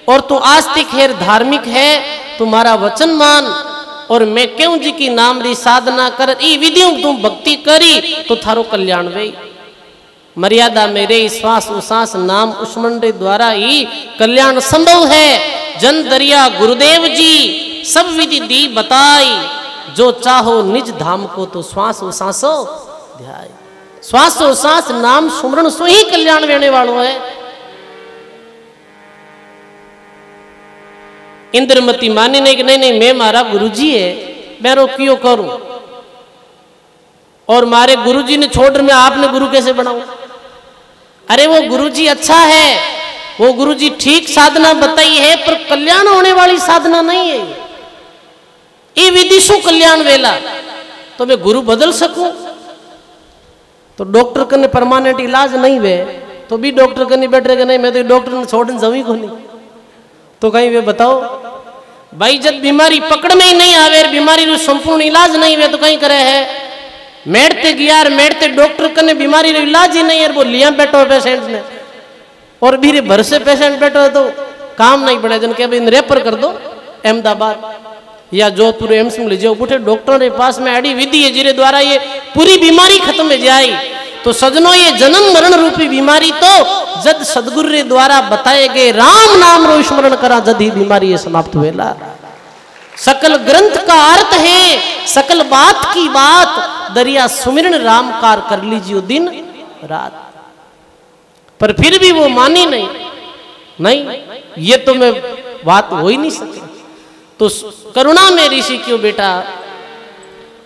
और तू आस्तिक है धार्मिक है तुम्हारा वचन मान। और मैं क्यों जी की नाम री साधना कर ई विधियों तुम भक्ति करी तो थारो कल्याण वे। मर्यादा मेरे श्वास उश्वास नाम उस्मरण रे द्वारा ही कल्याण संभव है। जन दरिया गुरुदेव जी सब विधि दी बताई। जो चाहो निज धाम को तो श्वास उश्वासो ध्याय। श्वास उश्वास नाम सुमरण सो ही कल्याण देने वालों है। इंद्रमती मानी नहीं कि नहीं मैं मारा गुरुजी है मैं रो क्यों करूं। और मारे गुरुजी ने छोड़ मैं आपने गुरु कैसे बनाऊं। अरे वो गुरुजी अच्छा है वो गुरुजी ठीक साधना बताई है पर कल्याण होने वाली साधना नहीं है। ये विधि शु कल्याण वेला तो मैं गुरु बदल सकूं। तो डॉक्टर कने परमानेंट इलाज नहीं वे तो भी डॉक्टर कने बैठ रहे नहीं मैं तो डॉक्टर ने छोड़ने जमी को नहीं। तो कहीं वे बताओ भाई जब बीमारी पकड़ में ही नहीं आवे बीमारी रो संपूर्ण इलाज नहीं वे तो कहीं करे है। मेड़ते गया मेड़ते डॉक्टर कने बीमारी रो इलाज ही नहीं है वो लिया बैठो पेशेंट ने। और भी भर से पेशेंट बैठो तो काम नहीं पड़े जन के भाई रेफर कर दो अहमदाबाद या जोधपुर एम्स में ले जाओ उठे डॉक्टर के पास में आड़ी विधि है जिरे द्वारा ये पूरी बीमारी खत्म हो जाए। तो सजनों ये जन्म मरण रूपी बीमारी तो जद सदगुरु रे द्वारा बताए गए राम नाम रो स्मरण करा जद ही बीमारी ये समाप्त हुएला। सकल ग्रंथ का अर्थ है सकल बात की बात दरिया सुमिरन राम कार कर लीजिए दिन रात। पर फिर भी वो मानी नहीं ये तो मैं बात हो ही नहीं सके। तो करुणा में ऋषि क्यों बेटा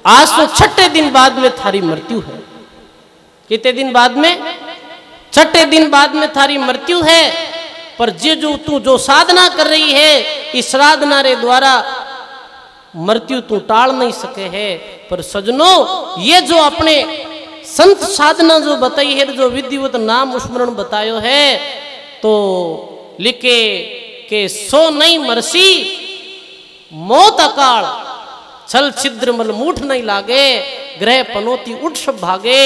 आज तो 6ठे दिन बाद में थारी मृत्यु है। कितने दिन बाद में 6ठे दिन बाद में थारी मृत्यु है। पर जो तू जो साधना कर रही है इस साधना रे द्वारा मृत्यु तू टाल नहीं सके है। पर सजनों ये जो अपने संत साधना जो बताई है जो विधिवत नाम स्मरण बतायो है तो लिखे के सो नहीं मरसी मौत अकाल छल छिद्र मल मूठ नहीं लागे ग्रह पनोती उठ सब भागे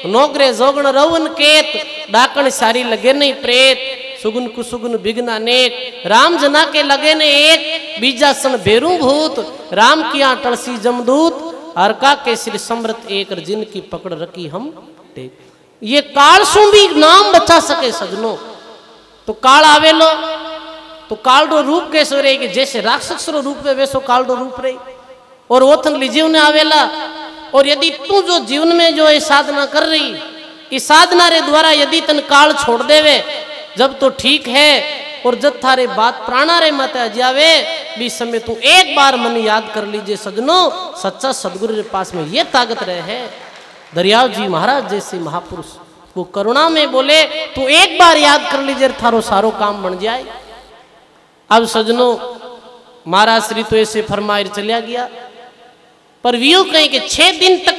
नौगरे जोगण रवन केत डाकण सारी लगे नहीं प्रेत सुगुन कुसुगुन बिघ्न अनेक राम जना के लगे ने एक बीजा सन भेरू भूत राम किया टलसी जमदूत अर्का के श्री समृत एक जिन की पकड़ रखी हम टेक। ये काल सु भी नाम बचा सके सजनों। तो काल आवेलो तो काल रो रूप कैसे रहे कि जैसे राक्षस रो रूप में वैसो काल रो रूप रही और वो थन लीजिए ने आवेला। और यदि तू जो जीवन में जो ये साधना कर रही इस साधना रे द्वारा यदि तन काल छोड़ देवे जब तो ठीक है। और जब थारे बात प्राणा रे मत आ जावे भी समय तू एक बार मन याद कर लीजिए सजनों सच्चा सदगुरु के पास में ये ताकत रहे है। दरियाव जी महाराज जैसे महापुरुष वो करुणा में बोले तू एक बार याद कर लीजिए थारो सारो काम बन जाए। अब सजनों महाराज श्री तो ऐसे फरमाए चलिया गया। पर वियो कहें कि 6 दिन तक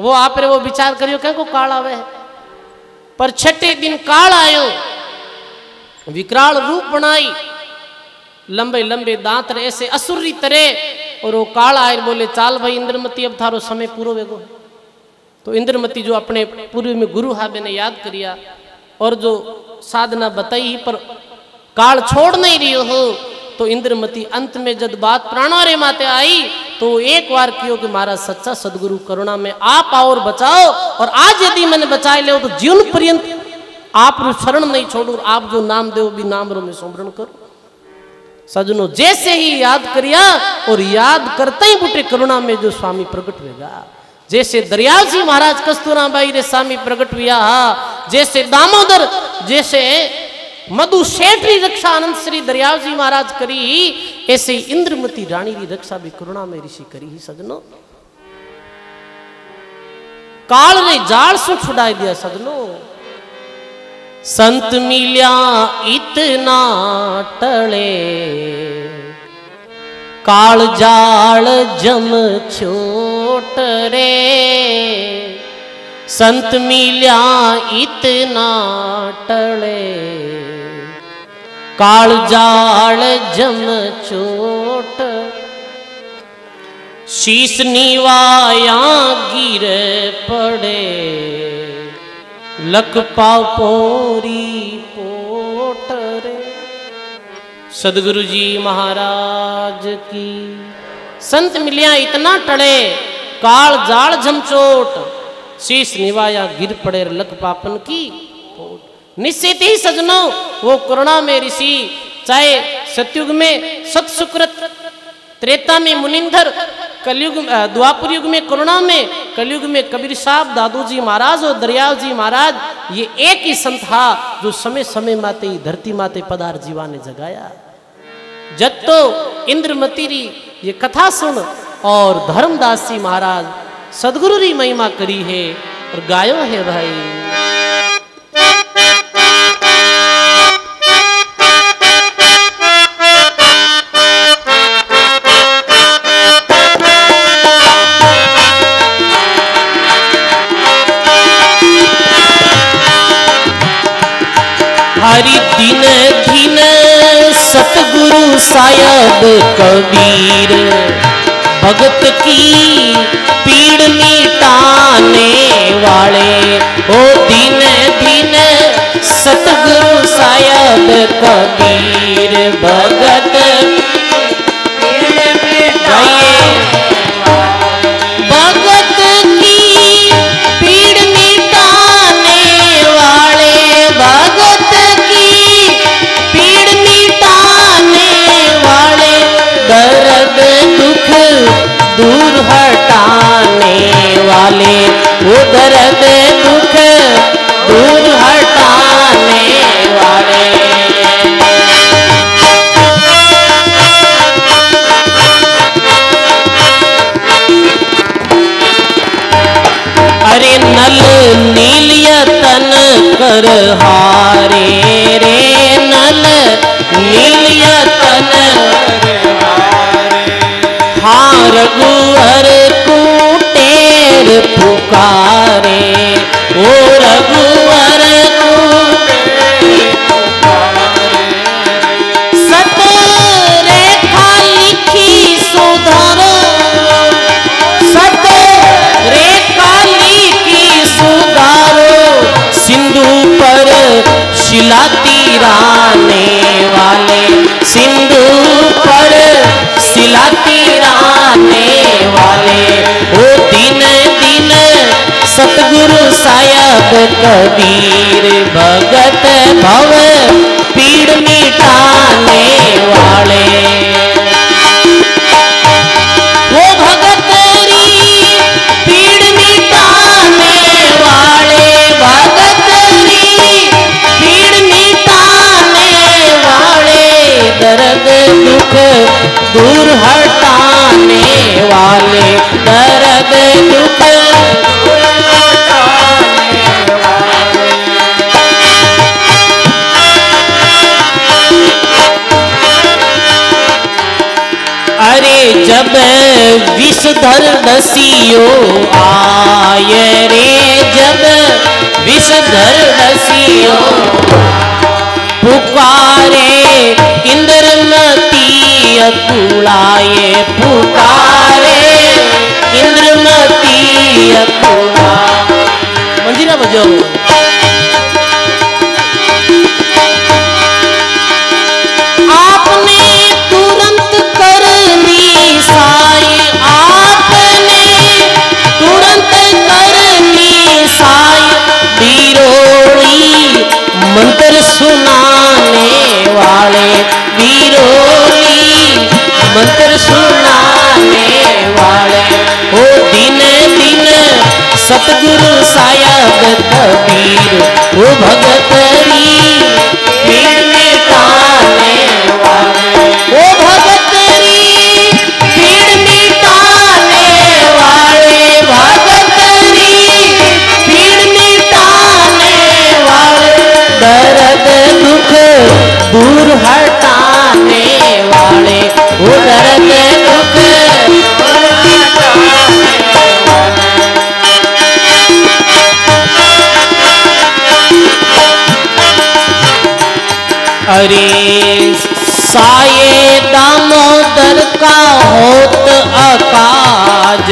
वो आप रे वो विचार करियो कहीं को काल आवे है। पर 6ठे दिन काल आयो विकराल रूप बनाई लंबे लंबे दांत रे ऐसे असुरी तरह। और वो काल आए बोले चाल भाई इंद्रमती अब थारो समय पूरो वेगो। तो इंद्रमती जो अपने पूर्व में गुरु हाबे ने याद करिया और जो साधना बताई पर काल छोड़ नहीं रही हो तो इंद्रमती अंत में जब बात प्राणोरे माते आई तो एक बार कियो कि महाराज सच्चा सदगुरु करुणा में आप आओ और बचाओ, और आज यदि मैंने बचाए ले तो जीवन पर्यंत आप शरण नहीं छोड़ू, आप जो नाम दो भी नाम रो में सुमरण करो। सजनो जैसे ही याद करिया और याद करते ही बुटे करुणा में जो स्वामी प्रकट होगा, जैसे दरियाल जी महाराज कस्तूराबाई रे स्वामी प्रकट हुआ, जैसे दामोदर, जैसे मधु सेठ री रक्षा आनंद श्री दरियाल जी महाराज करी, ऐसे ही इंद्रमती रानी री रक्षा भी करुणा में ऋषि करी ही। सजनो काल रे जाल से छुड़ाई दिया। सजनो संत मिल्या इतना टले, काल जाल जम छोट रे, संत मिल्या इतना टले, काल जाल जम छोट, शीश निवाया गिर पड़े, लक पापोरी पोट रे। सदगुरु जी महाराज की। संत मिलिया इतना टड़े, काल जाल झमचोट, शीश निवाया गिर पड़े, लक पापन की पोट। निश्चित ही सजनों वो करुणा में ऋषि, चाहे सतयुग में सत सुकृत, त्रेता में मुनिंदर, कलयुग द्वापर युग में करुणा में, कलयुग में कबीर साहब, दादू जी महाराज और दरियाल जी महाराज, ये एक ही संत था जो समय समय माते ही धरती माते पधार जीवा ने जगाया। जब तो इंद्रमती री ये कथा सुन और धर्मदास जी महाराज सदगुरु री महिमा करी है और गायो है भाई। हरि दिन दिन सतगुरु सायद कबीर, भगत की पीड़ मिटाने वाले, ओ दिन दिन सतगुरु सायद कबीर, भगत भगत की पीड़ मिटाने वाले, भगत की पीड़ मिटाने वाले, दर्द दुख दूर हटाने वाले, वो दर्द दुख दूर हटाने वाले। अरे नल नीलियतन कर हारे रे, नल नीलियतन हाँ रघुवर कुटेर पुकारे, ओ रघुवर सत रेखा लिखी सुधारो, सत रेखा लिखी सुधारो, सिंधु पर शिला तीराने वाले, सिंधु पर शिला तीराने वाले, ओ दिन दिन सतगुरु सायद कबीर, भगत भव पीड़ मिटाने वाले। वो भगत री पीड़ मिटाने वाले, भगत री पीड़ मिटाने वाले, दर्द दुख दूर हटाने वाले, दर्द दुख दूर हटाने वाले। अरे जब विषधर दसियो आय रे, जब विषधर दसियो पुकारे, इंद्रमती अकुलाए, पुकारे इंद्रमती अकुला। मंजीरा बजो। आपने सतगुरु सायब कबीर वो भगतरी भीड़ मिटाने वाले, वो भगतरी भीड़ मिटाने वाले, भगतरी भीड़ मिटाने वाले, दर्द दुख दूर हटाने वाले, वो दर्द दुख दूर हटाने वाले। अरे साये दामोदर का होत अकाज,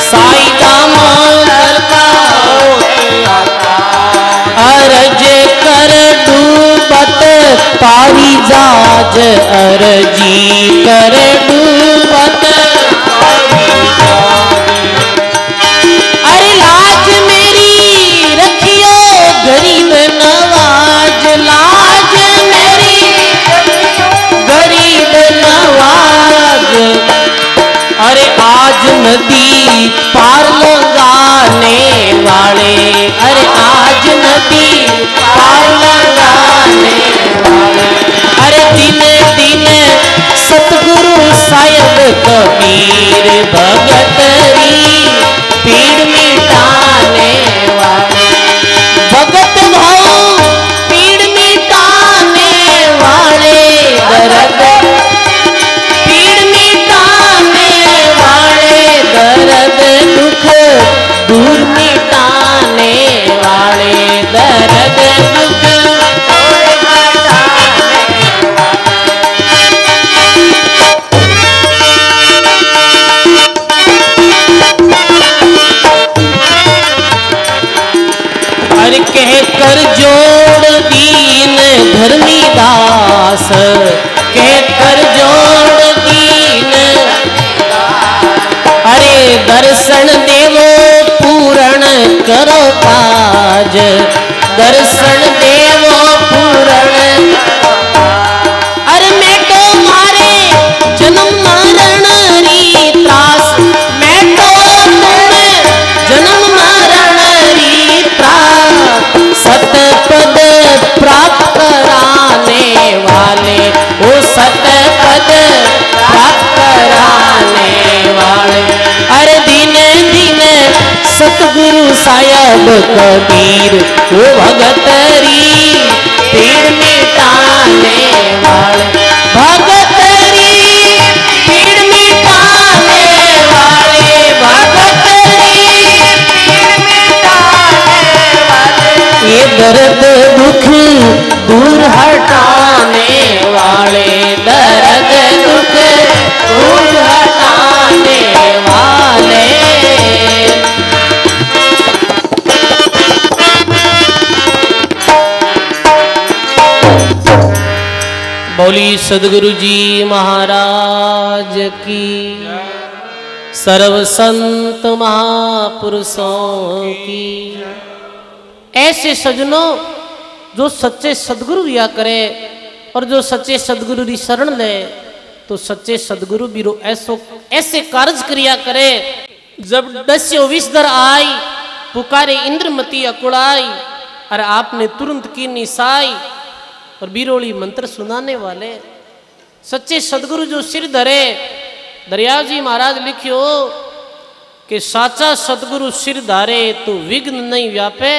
साई दामोदर का होत अकाज, अरज कर डूबत पारी जाज, अरजी कर डूबत पारी जाज। अरे लाज मेरी रखियो गरीब नवाज, लाज मेरी गरीब नवाज। अरे आज नदी पार लगाने वाले, अरे आज नदी पार लगाने वाले, अरे दिन दिन सतगुरु सायब कबीर भगतरी पीड़ मिटाने वाले, भगत भाव पीड़ मिटाने वाले, दर्द पीड़ मिटाने वाले, दर्द दुख दूर मिटाने वाले, दर्द दुख दूर हटाने वाले। अरे कह कर जोड़ दीन धर्मी दास, कह कर जोड़ दीन, अरे दर्शन देवो पूर्ण करो काज, दर्शन देवो पूर्ण करो काज। अरे मेटो मारे जन्म मरण री त्रास, मेटो तुम जन्म मरण री त्रास, सतपद प्राप्त कराने वाले, वो सतपद प्राप्त कराने वाले। अरे दिन दिन सतगुरु सायब कबीर वो भगतरी पीड़ मिटाने वाले, भगतरी पीड़ मिटाने वाले, भगतरी पीड़ मिटाने वाले, ये दर्द दुख दूर हटाने वाले, दर्द दुख दूर हटाने वाले। बोली सदगुरु जी महाराज की, सर्व संत महापुरुषों की। ऐसे सजनों जो सच्चे सदगुरु रिया करे और जो सच्चे सदगुरु री शरण ले, तो सच्चे सदगुरु भी ऐसे कार्य क्रिया करे। जब दस्यो विषधर आई पुकारे इंद्रमती अकुड़ाई, और आपने तुरंत की निसाई और बिरोली मंत्र सुनाने वाले सच्चे सदगुरु जो सिर धरे। दरियाव जी महाराज लिखियो कि साचा सदगुरु सिर धारे तो विघ्न नहीं व्यापे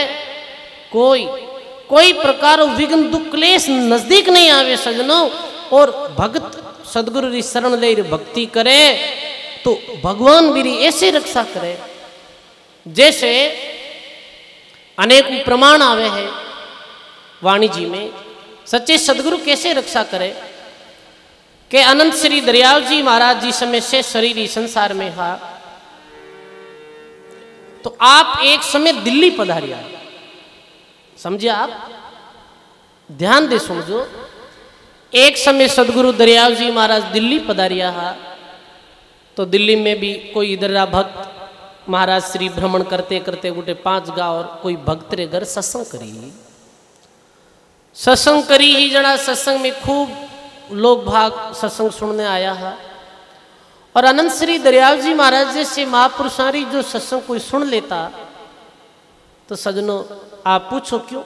कोई प्रकार विघ्न दुख क्लेश नजदीक नहीं आवे सजनों। और भक्त सदगुरु री शरण ले भक्ति करे तो भगवान भी ऐसे रक्षा करे। जैसे अनेक प्रमाण आवे हैं वाणी जी में, सच्चे सदगुरु कैसे रक्षा करे कि अनंत श्री दरियाव जी महाराज जी समय से शरीर संसार में हा, तो आप एक समय दिल्ली पधारिया। समझे आप, ध्यान दे समझो। एक समय सदगुरु दरियाव जी महाराज दिल्ली पधारिया हा, तो दिल्ली में भी कोई इधर भक्त महाराज श्री भ्रमण करते करते गोटे 5 गांव और कोई भक्त रे घर सत्संग करी ही जना। सत्संग में खूब लोग भाग सत्संग सुनने आया है। और अनंत श्री दरियाव जी महाराज जैसे महापुरुषारी जो सत्संग कोई सुन लेता तो सजनों आप पूछो क्यों?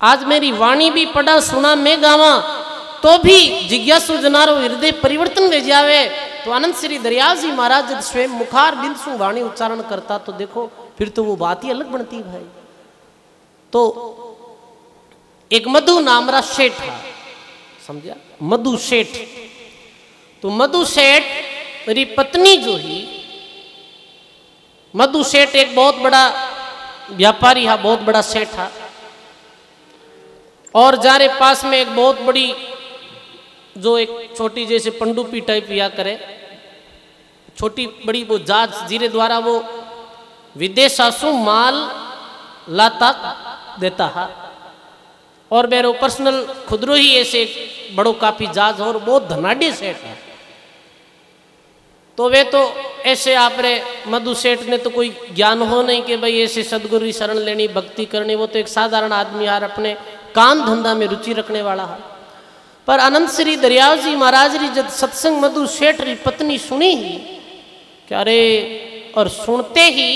आज मेरी वाणी भी पढ़ा सुना मैं गावा तो भी जिज्ञासु जनारो हृदय परिवर्तन ले जावे। तो आनंद श्री दरियाव जी महाराज जब स्वयं मुखार बिंद सु वाणी उच्चारण करता तो देखो फिर तो वो बात ही अलग बनती भाई। तो एक मधु नामरा सेठ था, समझा? मधु सेठ। तो मधु सेठ मेरी पत्नी जो ही, मधु सेठ एक बहुत बड़ा व्यापारी था, बहुत बड़ा सेठ था। और जारे पास में एक बहुत बड़ी जो एक छोटी जैसे पंडुपी टाइप या करे छोटी बड़ी वो जहाज जीरे द्वारा वो विदेशासु माल लाता देता है। और मेरे पर्सनल खुदरो ही ऐसे बड़ो काफी जहाज और बहुत धनाढ़ी सेठ है। तो वे तो ऐसे आपने मधु सेठ ने तो कोई ज्ञान हो नहीं कि भाई ऐसे सदगुरु की शरण लेनी भक्ति करनी। वो तो एक साधारण आदमी यार अपने काम धंधा में रुचि रखने वाला है। पर अनंत श्री दरियाव जी महाराज री जब सत्संग मधु सेठ री पत्नी सुनी ही क्या अरे, और सुनते ही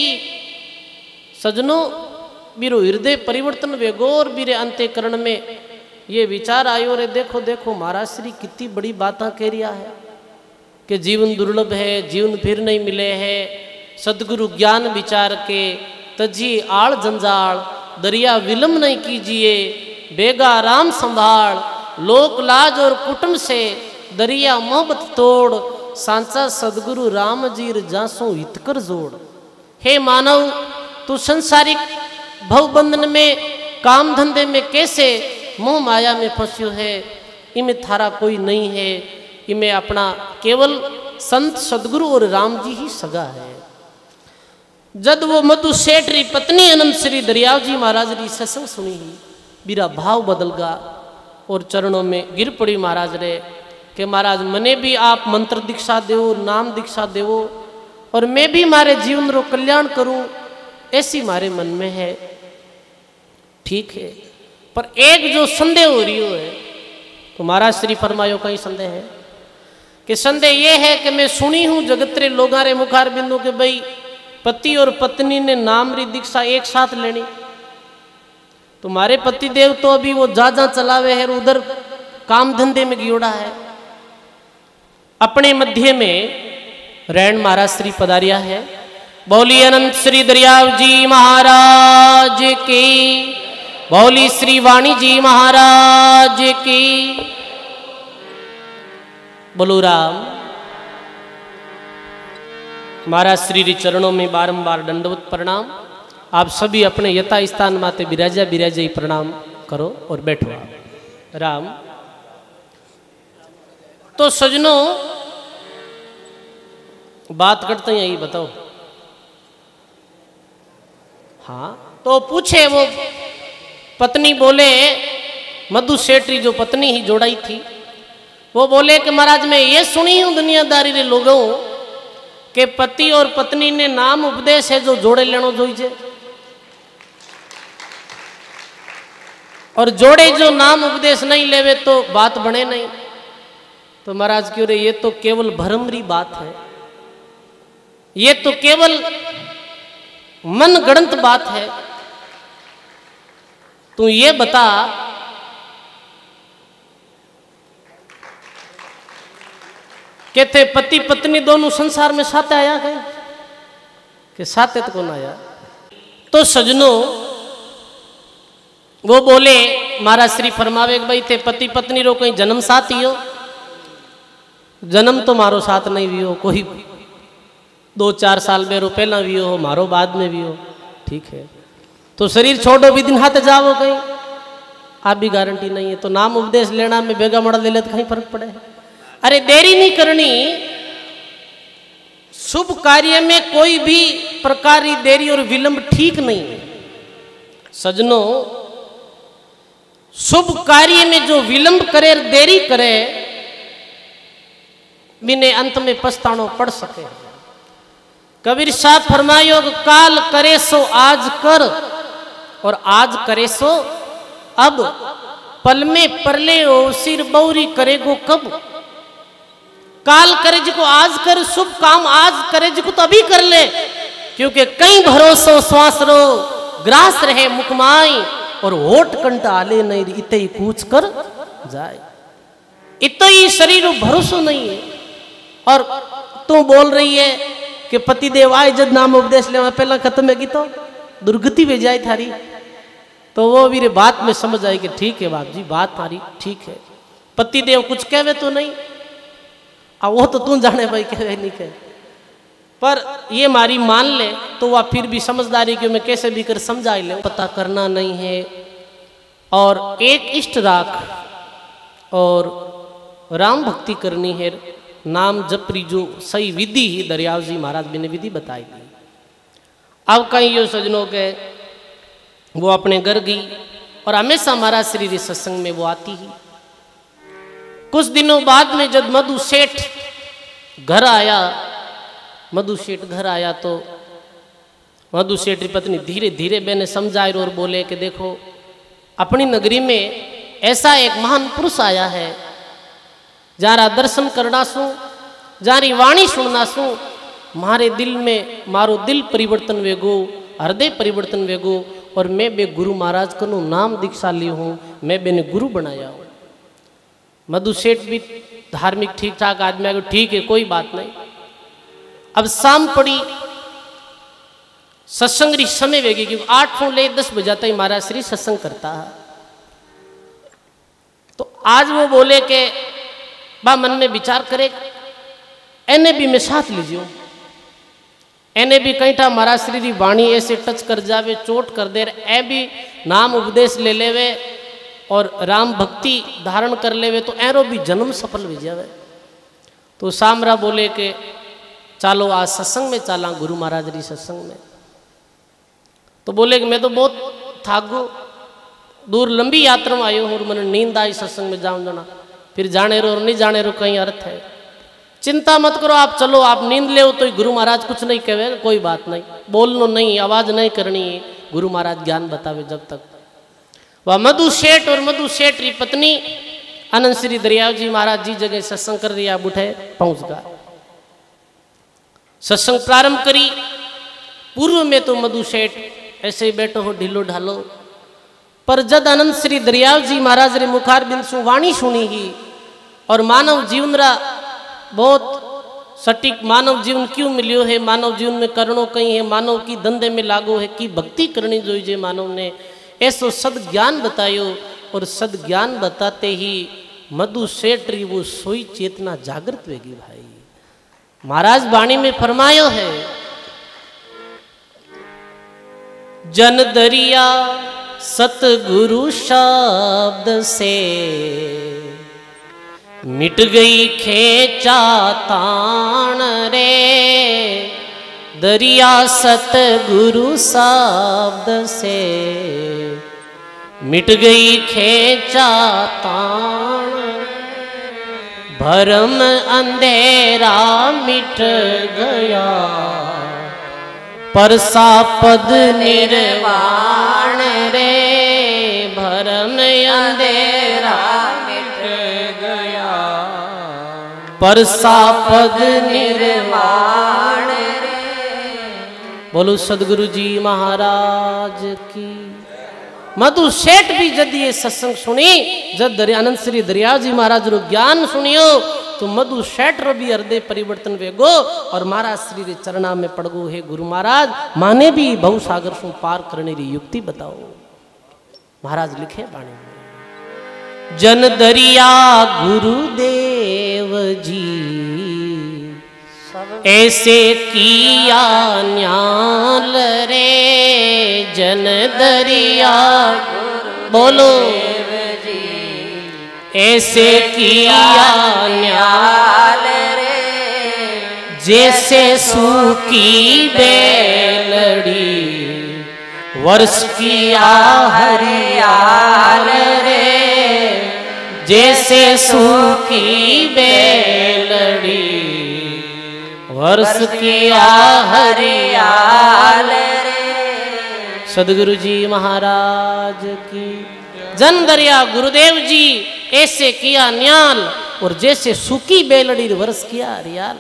सजनों बीरो हृदय परिवर्तन वेगो और बीरे अंत्यकरण में ये विचार आयो रे देखो देखो महाराज श्री कितनी बड़ी बातें कह रिया है कि जीवन दुर्लभ है, जीवन फिर नहीं मिले है। सदगुरु ज्ञान विचार के तजी आड़ जंजाल, दरिया विलम्ब नहीं कीजिए, बेगा राम संभाल, लोक लाज और कुटुंब से दरिया मोहब्बत तोड़, सांचा सदगुरु राम जीर जासों हितकर जोड़। हे मानव तू संसारिक भवबंधन में काम धंधे में कैसे मोह माया में फंस्यो है। इमें थारा कोई नहीं है, इमें अपना केवल संत सदगुरु और राम जी ही सगा है। जब वो मधु सेठ री पत्नी अनंत श्री दरियाव जी महाराज री सत्संग सुनी ही मेरा भाव बदल गा और चरणों में गिर पड़ी महाराज रे कि महाराज मने भी आप मंत्र दीक्षा देवो, नाम दीक्षा देवो और मैं भी मारे जीवन रो कल्याण करूं, ऐसी मारे मन में है। ठीक है, पर एक जो संदेह हो रही है तो महाराज श्री फरमायो कहीं संदेह है कि संदेह ये है कि मैं सुनी हूं जगतरे लोगारे मुखार बिंदु के भाई पति और पत्नी ने नाम री दीक्षा एक साथ लेनी। तुम्हारे पति देव तो अभी वो जा चलावे है, उधर काम धंधे में गियोड़ा है। अपने मध्य में रैन महाराज श्री पधारिया है। बोली अनंत श्री दरियाव जी महाराज की, बोली श्री वाणी जी महाराज की। बोलो राम। महाराज श्री चरणों में बारंबार दंडवत प्रणाम। आप सभी अपने यथा स्थान माते बिराजा बिराजा ही प्रणाम करो और बैठो आप। राम। तो सजनों बात करते हैं यही बताओ। हाँ तो पूछे वो पत्नी बोले मधु सेठी जो पत्नी ही जोड़ाई थी वो बोले कि महाराज मैं ये सुनी हूं दुनियादारी रे लोगों के पति और पत्नी ने नाम उपदेश है जो जोड़े लेनो जोईजे और जोड़े जो नाम उपदेश नहीं लेवे तो बात बने नहीं। तो महाराज क्यों रे ये तो केवल भ्रमरी बात है, ये तो केवल मन गणत बात है। तू ये बता कहते पति पत्नी दोनों संसार में साथ आया है कि साथ तो कौन आया। तो सजनों वो बोले महाराज श्री फरमावे भाई थे पति पत्नी रो कहीं जन्म साथ ही हो, जन्म तो मारो साथ नहीं भी हो, कोई 2-4 साल बेरो पहला भी हो, मारो बाद में भी हो। ठीक है तो शरीर छोड़ो भी दिन हाथ जाओ कहीं आप भी गारंटी नहीं है। तो नाम उपदेश लेना में बेगा मड़ा ले ले तो कहीं फर्क पड़े। अरे देरी नहीं करनी, शुभ कार्य में कोई भी प्रकार की देरी और विलंब ठीक नहीं है। सजनों शुभ कार्य में जो विलंब करे देरी करे बिने अंत में पछतानो पड़ सके। कबीर साहब फरमायो काल करे सो आज कर और आज करे सो अब, पल में परले हो सिर बौरी करेगो कब। काल करे जिको आज कर, शुभ काम आज करे जिको तो अभी कर ले, क्योंकि कई भरोसो श्वास रो ग्रास रहे मुकमाई और होठ कंट आले नहीं इतने ही कूच कर जाए। इतना ही शरीर भरोसा नहीं है। और तू बोल रही है कि पतिदेव आए जब नाम उपदेश ले पहला खत्म है कि तो दुर्गति में जाए थारी। तो वो मेरे बात में समझ आई कि ठीक है बाप जी बात थारी ठीक है। पतिदेव कुछ कहवे तो नहीं अब वो तो तू जाने भाई कहवे नहीं कहे पर ये मारी मान ले तो वह फिर भी समझदारी कि मैं कैसे भी कर समझा ले पता करना नहीं है। और एक इष्ट राख और राम भक्ति करनी है नाम जपरी जो सही विधि ही दरियाव जी महाराज ने विधि बताई थी। अब कहीं यो सजनों के वो अपने घर गई और हमेशा महाराज श्री री सत्संग में वो आती ही। कुछ दिनों बाद में जब मधु सेठ घर आया तो मधु सेठ की पत्नी धीरे धीरे मैंने समझाए और बोले कि देखो अपनी नगरी में ऐसा एक महान पुरुष आया है जहाँ दर्शन करना सू जहाँ वाणी सुनना सू मारे दिल में मारो दिल परिवर्तन वेगो हृदय परिवर्तन वेगो और मैं बे गुरु महाराज का नाम दीक्षा ली हूँ मैं बेने गुरु बनाया हूँ। मधु सेठ भी धार्मिक ठीक ठाक आदमी आगे ठीक है कोई बात नहीं। अब शाम पड़ी सत्संग री समय वेगी क्योंकि 8 ले 10 बजाता ही महाराज श्री सत्संग करता है। तो आज वो बोले के बा मन में विचार करे एने भी मैं साथ लीजियो एने भी कहीं था महाराज श्री री वाणी ऐसे टच कर जावे चोट कर दे ए भी नाम उपदेश ले लेवे और राम भक्ति धारण कर लेवे तो एरो भी जन्म सफल हो जावे। तो सामरा बोले के चालो आज सत्संग में चला गुरु महाराज री सत्संग में। तो बोले कि मैं तो बहुत थाकू दूर लंबी यात्रा में आयो हूँ मैंने नींद आई सत्संग में जाऊँ जाना फिर जाने रो और नहीं जाने रो कहीं अर्थ है। चिंता मत करो आप चलो आप नींद ले तो गुरु महाराज कुछ नहीं कहे कोई बात नहीं बोलनो नहीं आवाज नहीं करनी है गुरु महाराज ज्ञान बतावे जब तक। वह मधु सेठ और मधु सेठ की पत्नी आनंद श्री दरियाव जी महाराज जी जगह सत्संग कर दिया बुठे पहुंच गया। सत्संग प्रारंभ करी पूर्व में तो मधु सेठ ऐसे ही बैठो हो ढीलो ढालो पर जद आनंद श्री दरियाव जी महाराज रे मुखार बिंद सु वाणी सुनी ही और मानव जीवन रा बहुत सटीक मानव जीवन क्यों मिलियो है मानव जीवन में करणो कहीं है मानव की धंधे में लागो है कि भक्ति करनी जोईजे मानव ने ऐसो सद ज्ञान बतायो और सद ज्ञान बताते ही मधु सेठ री वो सोई चेतना जागृत वेगी भाई। महाराज वाणी में फरमायो है जन दरिया सतगुरु शब्द से मिट गई खेचा तान रे दरिया सतगुरु शब्द से मिट गई खेचा तान भरम अंधेरा मिट गया परसा पद निर्वाण रे भरम अंधेरा मिट गया परसा पद निर्वाण रे। बोलो सदगुरु जी महाराज की। मधु सेठ भी जद ये सत्संग सुनी जब आनंद श्री दरियाव जी महाराज रो ज्ञान सुनियो तो मधु सेठ रो भी हृदय परिवर्तन वेगो और महाराज श्री रे चरणा में पड़ गो हे गुरु महाराज माने भी बहु सागर सु पार करने री युक्ति बताओ। महाराज लिखे बाणी में जन दरिया गुरुदेव जी ऐसे किया न्याल रे जन दरिया बोलो ऐसे किया न्याल रे जैसे सूखी बेलड़ी वर्ष किया हरियाल रे जैसे सूखी बेलड़ी वर्ष किया हरियाल रे। सदगुरु जी महाराज की। जन दरिया गुरुदेव जी ऐसे किया न्याल और जैसे सूखी बेलड़ी वर्ष किया हरियाल।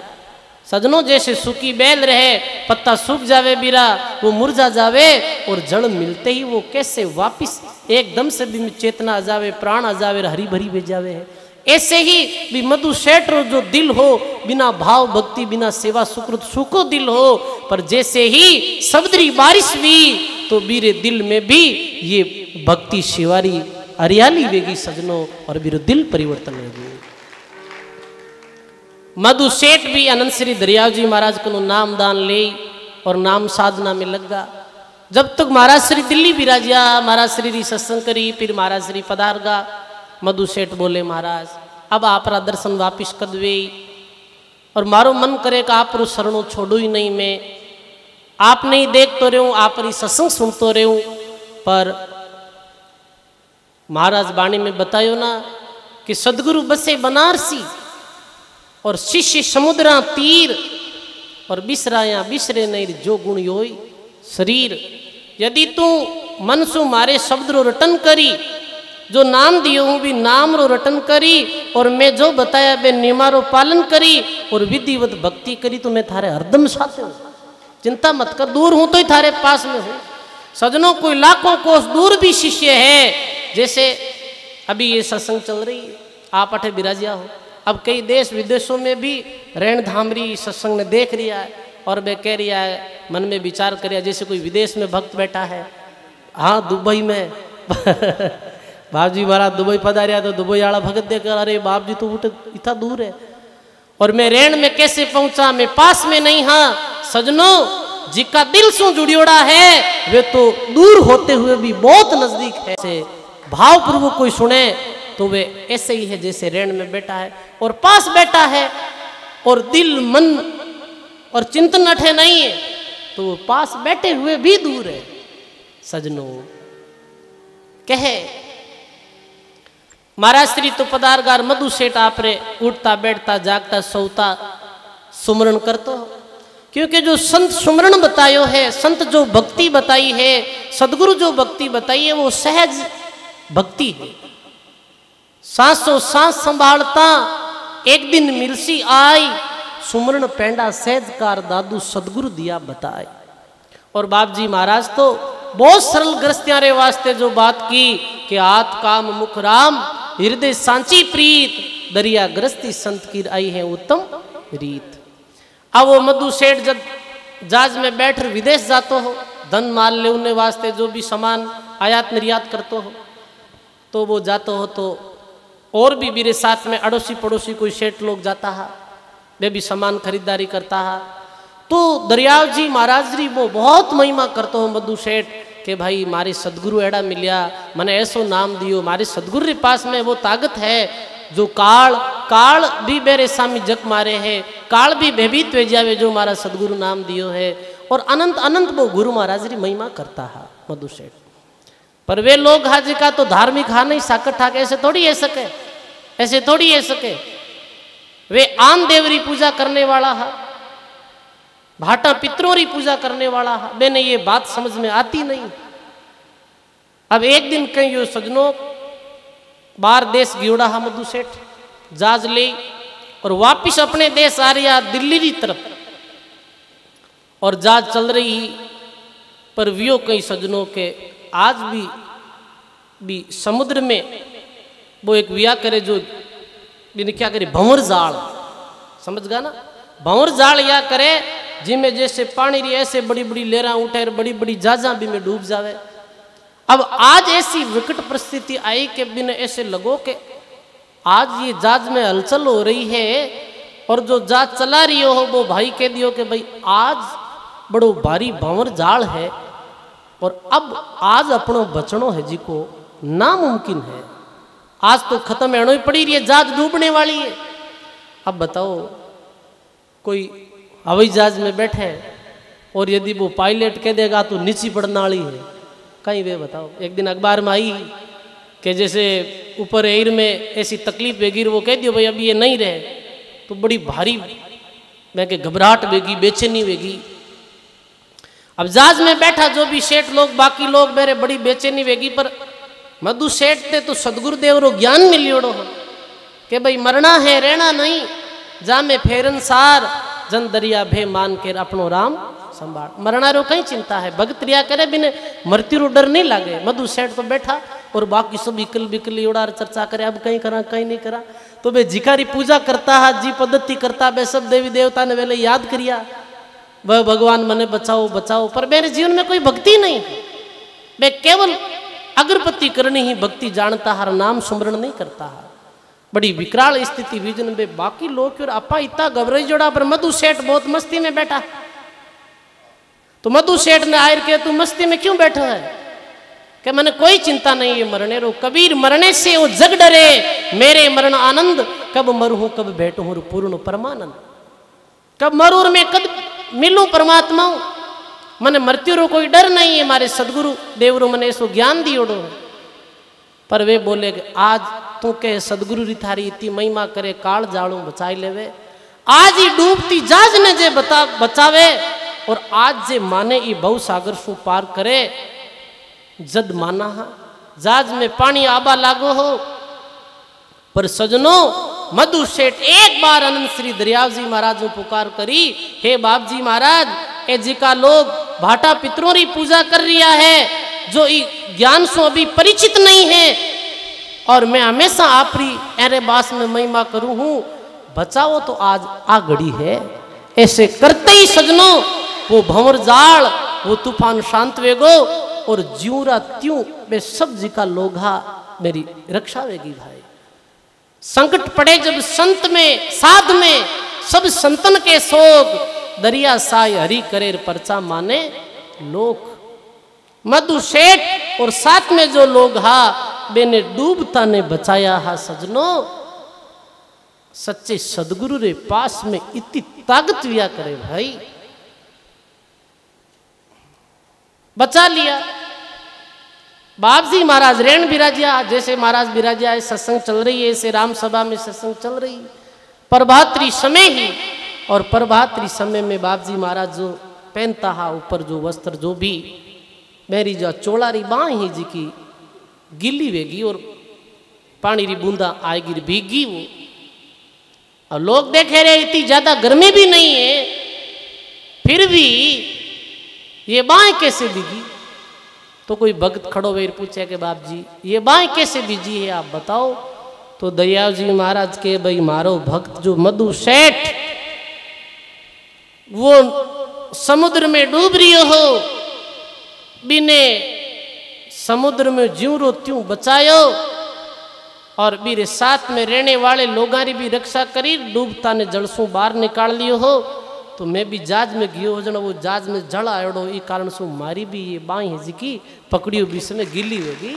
सजनों जैसे सूखी बेल रहे, पत्ता सूख जावे बीरा, वो मुरझा जावे और जड़ मिलते ही वो कैसे वापिस एकदम से भी चेतना आ जावे, प्राण आ जावे, हरी भरी बह जावे है। ऐसे ही भी मधु सेठ रो जो दिल हो, बिना भाव भक्ति बिना सेवा सुकृत सूखो दिल हो, पर जैसे ही समुद्री बारिश हुई तो बीरे दिल में भी ये भक्ति शिवारी हरियाली वेगी सजनों, और बीरो दिल परिवर्तन होगी। मधु सेठ भी अनंत श्री दरियाव जी महाराज को नाम दान ले और नाम साधना में लगा। जब तक महाराज श्री दिल्ली विराजिया, महाराज श्री सत्संग करी, फिर महाराज श्री पधारगा। मधु सेठ बोले महाराज अब आप दर्शन वापिस कर दे, और मारो मन करे कि आप शरणों छोड़ो ही नहीं, मैं आप नहीं देख तो रहूं, आप सत्संग सुन तो रहूं, पर महाराज वाणी में बतायो ना कि सदगुरु बसे बनारसी और शिष्य समुद्रा तीर, और बिसराया बिसरे नहीं जो गुण योई शरीर। यदि तू मन सु मारे शब्द रो रटन करी, जो नाम दियो हूँ भी नाम रो रटन करी, और मैं जो बताया बे नियमारो पालन करी और विधिवत भक्ति करी, तो मैं थारे हरदम साथ हूँ। चिंता मत कर, दूर हूँ तो ही थारे पास में हूँ। सजनों कोई लाखों कोस दूर भी शिष्य है, जैसे अभी ये सत्संग चल रही है, आप अठे बिराजिया हो, अब कई देश विदेशों में भी रेण धामरी सत्संग ने देख रिया है, और वे कह रिया है, मन में विचार करिया, जैसे कोई विदेश में भक्त बैठा है, हाँ दुबई में बाप जी महाराज दुबई पधारिया, तो दुबई वाला भगत देखकर अरे बाप जी तो उठ इतना दूर है, और मैं रेण में कैसे पहुंचा, मैं पास में नहीं। हाँ सजनों जिसका दिल सु जुड़ियोड़ा है वे तो दूर होते हुए भी बहुत नजदीक है। से भावपूर्वक कोई सुने तो वे ऐसे ही है जैसे रेण में बैठा है और पास बैठा है, और दिल मन और चिंतन अठे नहीं है, तो वो पास बैठे हुए भी दूर है। सजनों कहे महाराज श्री तो पदारगार मधु सेठ आपरे उठता बैठता जागता सोता सुमरण करतो, क्योंकि जो संत सुमरण बतायो है, संत जो भक्ति बताई है, सदगुरु जो भक्ति बताई है, वो सहज भक्ति है। सांसों सांस संभालता एक दिन मिलसी आई, सुमरण पेंडा सहजकार दादू सदगुरु दिया बताए। और बाप जी महाराज तो बहुत सरल ग्रस्त्यारे वास्ते जो बात की कि आत काम मुख राम हृदय सांची प्रीत, दरिया ग्रस्ती संत की आई है उत्तम रीत। अब वो मधु सेठ जब जहाज में बैठ विदेश जातो हो, धन माल लेने वास्ते जो भी सामान आयात निर्यात करते हो, तो वो जाते हो तो और भी मेरे साथ में अड़ोसी पड़ोसी कोई सेठ लोग जाता है, वे भी सामान खरीदारी करता है। तो दरियाव जी महाराज जी वो बहुत महिमा करते हो मधु सेठ कि भाई मारे सदगुरु एड़ा मिलिया, मैंने ऐसो नाम दियो, मारे सदगुरु के पास में वो ताकत है जो काल भी मेरे सामी जग मारे है, काल भी भयभीत हो जावे जो मारा सदगुरु नाम दियो है। और अनंत अनंत वो गुरु महाराज की महिमा करता है मधु सेठ। पर वे लोग हाजी का तो धार्मिक हा नहीं साकट ठाक, ऐसे थोड़ी है सके, ऐसे थोड़ी है सके। वे आन देवरी पूजा करने वाला है, भाटा पितरों की पूजा करने वाला है, मैंने ये बात समझ में आती नहीं। अब एक दिन कहीं यो सजनों बाहर देश गियोड़ा है मधु सेठ, जहाज ले और वापिस अपने देश आ रहा दिल्ली की तरफ, और जहाज चल रही पर वियो कई सजनों के आज भी समुद्र में वो एक विया करे जो बिन क्या करे भंवर जाल, समझ गा ना, भंवर जाल या करे जिनमें जैसे पानी रही ऐसे बड़ी बड़ी लहरा उठे, बड़ी बड़ी जहाजा भी में डूब जावे। अब आज ऐसी विकट परिस्थिति आई कि बिन ऐसे लगो कि आज ये जहाज में हलचल हो रही है, और जो जहाज चला रही हो वो भाई कह दियो कि भाई आज बड़ो भारी भंवर जाल है, और अब आज अपनो बचनो है जी को नामुमकिन है, आज तो खत्म होना ही पड़ी रही है, जहाज डूबने वाली है। अब बताओ कोई हवाई जहाज में बैठे और यदि वो पायलट कह देगा तो नीचे पड़ने वाली है, कहीं वे बताओ। एक दिन अखबार में आई कि जैसे ऊपर एयर में ऐसी तकलीफ वेगी, वो कह दियो भाई अभी ये नहीं रहे तो बड़ी भारी मैं के घबराहट वेगी, बेचैनी वेगी। अब जहाज में बैठा जो भी सेठ लोग बाकी लोग मेरे बड़ी बेचैनी वेगी, पर मधु सेठ थे तो सदगुरुदेव रो ज्ञान मिलियोड़ो हो कि भाई मरना है रहना नहीं, जा में फेरन सार जन दरिया भे मान के अपनो राम संभाल। मरणारो कई चिंता है, भगत रिया करे बिने मृत्यु रो डर नहीं लागे। मधु सेठ तो बैठा और बाकी सब इकल बिकल उड़ार चर्चा करे, अब कहीं करा कहीं नहीं करा। तो बे जिकारी पूजा करता है, जी पद्धति करता, बे सब देवी देवता ने वेले याद करिया, वह भगवान मने बचाओ बचाओ, पर मेरे जीवन में कोई भक्ति नहीं। वे केवल अगरबत्ती करनी ही भक्ति जानता, हर नाम सुमरण नहीं करता है। बड़ी विकराल स्थिति विजन में बाकी लोग और अपा इतना घबराई जोड़ा, पर मधु सेठ बहुत मस्ती में बैठा। तो मधु सेठ ने आयर के तू मस्ती में क्यों बैठा है? कि मैंने कोई चिंता नहीं है मरने रो, कबीर मरने से वो जग डरे, मेरे मरण आनंद, कब मरूं कब बैठूं पूर्ण परमानंद। कब मरूं और मैं कब मिलूं परमात्मा, मने मृत्यु रो कोई डर नहीं है। हमारे सदगुरु देवरो मने ऐसो ज्ञान दियोड़ो। पर वे बोले कि आज तू के सदगुरु री थारी इतनी महिमा करे, काल जाड़ू बचाई लेवे। आज ही डूबती जहाज ने जे बचावे, और आज जे माने ई बहु सागर सु पार करे। जद माना हा जहाज में पानी आबा लागो हो। पर सजनों, मधु सेठ एक बार अनंत श्री दरियाव जी महाराज ने पुकार करी, हे बाप जी महाराज, ए जी का लोग भाटा पितरों री पूजा कर रिया है, जो ज्ञान से अभी परिचित नहीं है, और मैं हमेशा आपरी अरे बास में महिमा करूं हूं, बचाओ तो आज आ घड़ी है। ऐसे करते ही सजनों वो भंवर जाल, वो तूफान शांत वेगो, और ज्यूरा त्यों वे सब जी का लोगा मेरी रक्षा वेगी भाई। संकट पड़े जब संत में साध में, सब संतन के सोग, दरिया साय हरि करे परचा माने लोक। मधु सेठ और साथ में जो लोग हा, बेने डूबता ने बचाया हा सजनों। सच्चे सदगुरु रे पास में इतनी ताकत विया करे भाई, बचा लिया। बाप जी महाराज रेण बिराजिया, जैसे महाराज बिराजिया सत्संग चल रही है, ऐसे राम सभा में सत्संग चल रही है, प्रभात्री समय ही। और प्रभात्री समय में बाप जी महाराज जो पहनता हा ऊपर जो वस्त्र, जो भी मेरी जो चोलारी बाँ ही जी की गिल्ली वेगी, और पानी री बूंदा आएगी भीगी वो। और लोग देखे रहे इतनी ज्यादा गर्मी भी नहीं है, फिर भी ये बाएं कैसे भीगी। तो कोई भक्त खड़ो वे पूछे कि बाप जी ये बाएं कैसे भीजी है, आप बताओ। तो दयाल जी महाराज के भाई मारो भक्त जो मधु सेठ, वो समुद्र में डूब रही हो, बिने समुद्र में ज्यों रो त्यों बचायो, और मेरे साथ में रहने वाले लोगारी भी रक्षा करी, डूबता ने जलसों बाहर निकाल लियो हो। तो मैं भी जहाज में गियो हो जनो, वो जहाज में जल आयोड़ो, ई कारण से मारी भी ये बाई है जी की पकड़ियो बीच में गिल्ली होगी।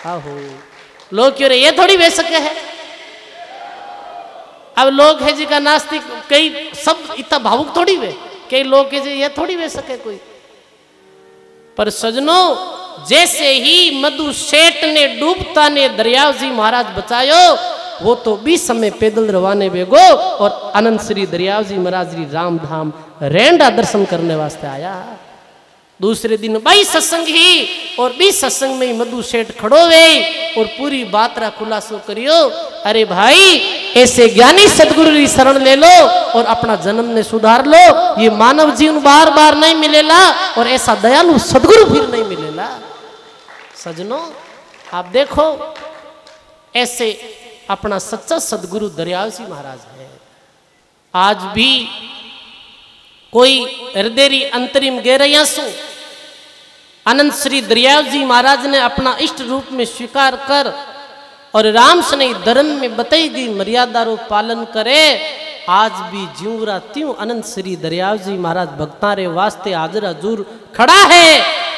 आहो लोग क्यों रे, ये थोड़ी वे सके है। अब लोग है जी का नास्तिक, कई सब इतना भावुक थोड़ी वे, कई लोग है जी ये थोड़ी वे सके कोई। पर सजनों, जैसे ही मधु सेठ ने डूबता ने दरियाव जी महाराज बचायो, वो तो 20 समय पैदल रवाने बेगो, और अनंत श्री दरियाव जी महाराज जी राम धाम रेंडा दर्शन करने वास्ते आया। दूसरे दिन भाई सत्संग ही, और 20 सत्संग में ही मधु सेठ खड़ो वे, और पूरी बात रा खुलासो करियो। अरे भाई, ऐसे ज्ञानी सदगुरु की शरण ले लो और अपना जन्म ने सुधार लो। ये मानव जीवन बार बार नहीं मिलेला, और ऐसा दयालु सदगुरु फिर नहीं मिलेला। सजनों, आप देखो ऐसे अपना सच्चा सदगुरु दरियाव जी महाराज है। आज भी कोई हृदय अंतरिम गहराइयां सु अनंत श्री दरियाव जी महाराज ने अपना इष्ट रूप में स्वीकार कर, और राम सने धर्म में बताई दी मर्यादा रो पालन करे। आज भी ज्यूरा त्यों अनंत श्री दरियाव जी महाराज भक्ता रे वास्ते हाजिर हजूर खड़ा है।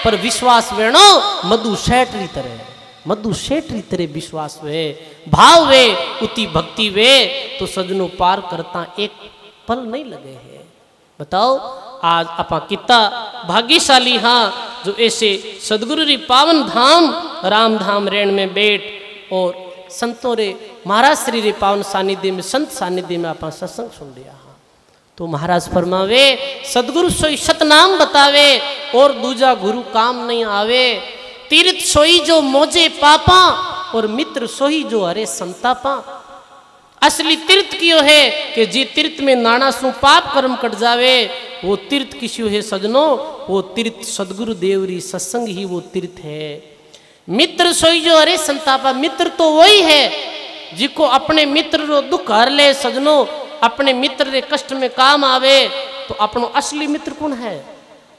पर विश्वास वेणो मधु सेठ री तरह, मधु सेठ री तरह विश्वास वे, भाव वे, उती भक्ति वे, तो सजनों पार करता एक पल नहीं लगे है। बताओ आज अपा कितना भाग्यशाली हाँ, जो ऐसे सदगुरु री पावन धाम राम धाम रेण में बैठ, और संतों रे महाराज श्री रे पावन सानिध्य में, संत सानिध्य में अपना सत्संग सुन लिया हाँ। तो महाराज फरमावे, सदगुरु सोई सतनाम बतावे, और दूजा गुरु काम नहीं आवे। तीर्थ सोई जो मोजे पापा, और मित्र सोई जो हरे संतापा। असली तीर्थ कियो है कि जी तीर्थ में नाना सु पाप कर्म कट जावे, वो तीर्थ किस्यो है सजनो, वो तीर्थ सदगुरु देवरी सत्संग ही वो तीर्थ है। मित्र सोई जो अरे संतापा, मित्र तो वही है जिको अपने मित्र रो दुख हर ले सजनो, अपने मित्र रे कष्ट में काम आवे। तो अपनो असली मित्र कौन है?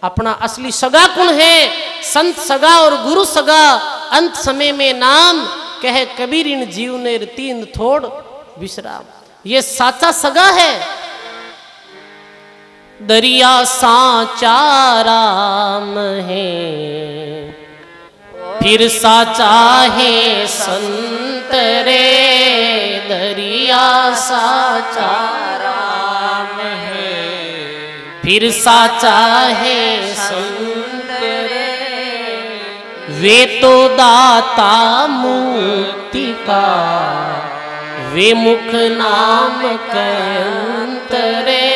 अपना असली सगा कौन है? संत सगा और गुरु सगा, अंत समय में नाम कह कबीर इन जीव ने तीन थोड़ विश्राम। ये साचा सगा है। दरिया साचा राम है, फिर साचा है संत रे, दरिया साचा राम है, फिर साचा है संत रे, वे तो दाता मुक्ति का, वे मुख नाम कंत रे,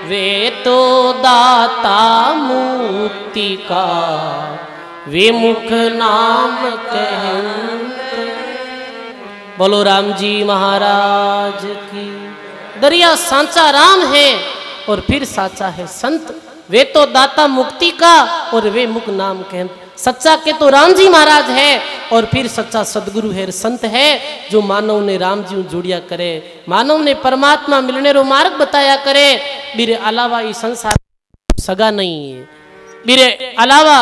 वे तो दाता मुक्ति का, वे मुख नाम कहंत। बोलो राम जी महाराज की। दरिया सांचा राम है और फिर साचा है संत, वे तो दाता मुक्ति का और वे मुख नाम कहंत। सच्चा के तो राम जी महाराज है और फिर सच्चा सदगुरु है, संत है जो मानव ने राम जी जोड़िया करे, मानव ने परमात्मा मिलने रो मार्ग बताया करे। मेरे अलावा इस संसार सगा नहीं है, मेरे अलावा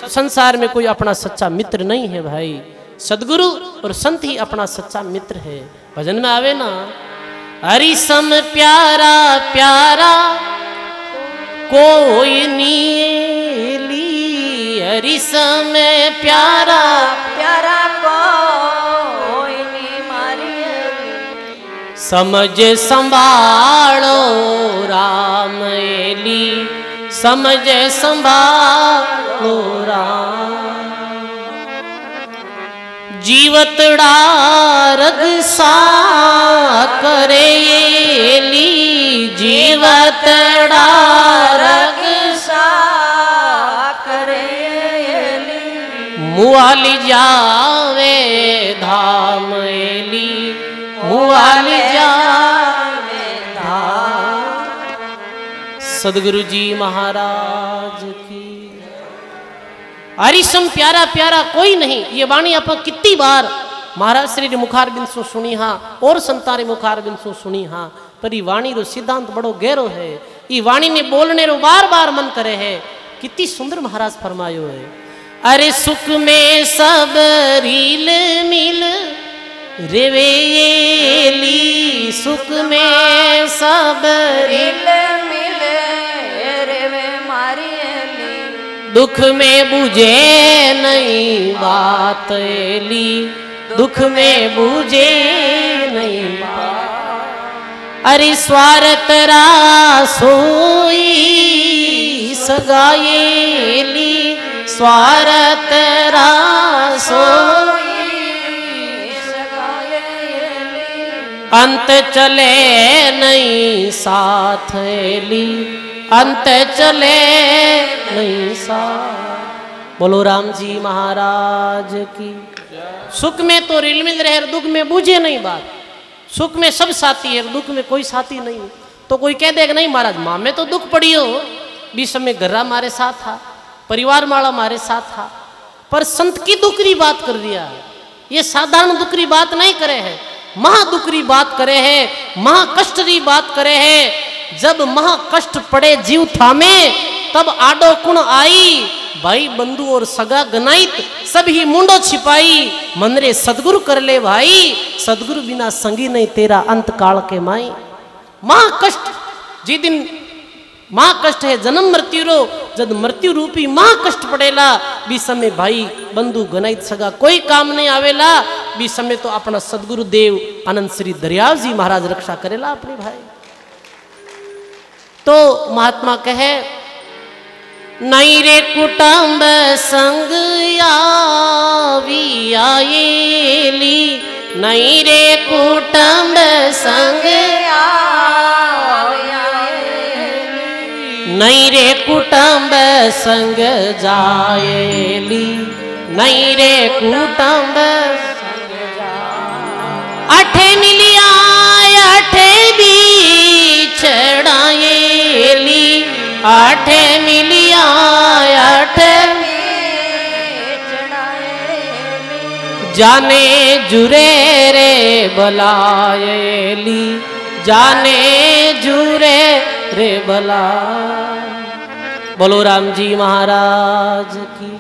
संसार में कोई अपना सच्चा मित्र नहीं है भाई। सदगुरु और संत ही अपना सच्चा मित्र है। भजन में आवे ना, हरि सम प्यारा प्यारा कोई नीली, हरि सम प्यारा प्यारा कोई नी मारी, समझ संभालो राम एली, समझ संभालो राम। जीवतड़ा रग सा करे एली, जीवतड़ा रग सा करे मुआली जावे धाम एली, मुआली जावे धाम। सदगुरु जी महाराज की। हरिसम प्यारा प्यारा कोई नहीं, ये वाणी आप कितनी बार महाराज श्री रे मुखारबिंद सु सुनी हाँ और संतारे मुखारबिंद सु सुनी हाँ, पर ये वाणी रो सिद्धांत बड़ो गहरो है। ये वाणी ने बोलने रो बार बार मन करे है। कितनी सुंदर महाराज फरमायो है। अरे सुख में सब रील मिल रेवेली, सुख में सब रील मिल रेवे मारी, दुख में बुझे नहीं बात एली, दुख में बुझे नहीं बात। अरे स्वार्थ रा सोई सगाएली, स्वार्थ रा सोई सगाएली, अंत चले नहीं साथ एली, अंत चले नहीं साथ। बोलो राम जी महाराज की। सुख में तो रिल मिल रहे, दुख में बूझे नहीं बात। सुख में सब साथी है, दुख में कोई साथी नहीं। तो कोई कह देगा नहीं महाराज माँ में तो दुख पड़ी हो, बीच समय घर्रा हमारे साथ था, परिवार वाला हमारे साथ था, पर संत की दुखरी बात कर दिया। ये साधारण दुखरी बात नहीं करे है, महादुखरी बात करे है, महाकष्टरी बात करे है। जब महाकष्ट पड़े जीव थामे, तब आडो कुण आई, भाई बंधु और सगा गनाइत सभी मुंडो छिपाई। मनरे सदगुरु कर ले भाई, सदगुरु बिना संगी नहीं तेरा अंत काल के माई। महाकष्ट जी दिन महाकष्ट है जन्म मृत्यु रो, जब मृत्यु रूपी महाकष्ट पड़ेला बी समय भाई बंधु गनाइत सगा कोई काम नहीं आवेला। बी समय तो अपना सदगुरु देव आनंद श्री दरियाव जी महाराज रक्षा करेला अपने भाई। तो महात्मा कहे नहीं रे कुटुंब संग आवी आएली, नहीं रे कुटुंब संग नहीं रे कुटुंब संग जाएली, नहीं रे कुटुंब संग आठे मिलिया आठे बिछड़ाएली, आठे मिलिया आठे जाने जुरे रे बलाएली, जाने जुरे रे बला। बोलो राम जी महाराज की।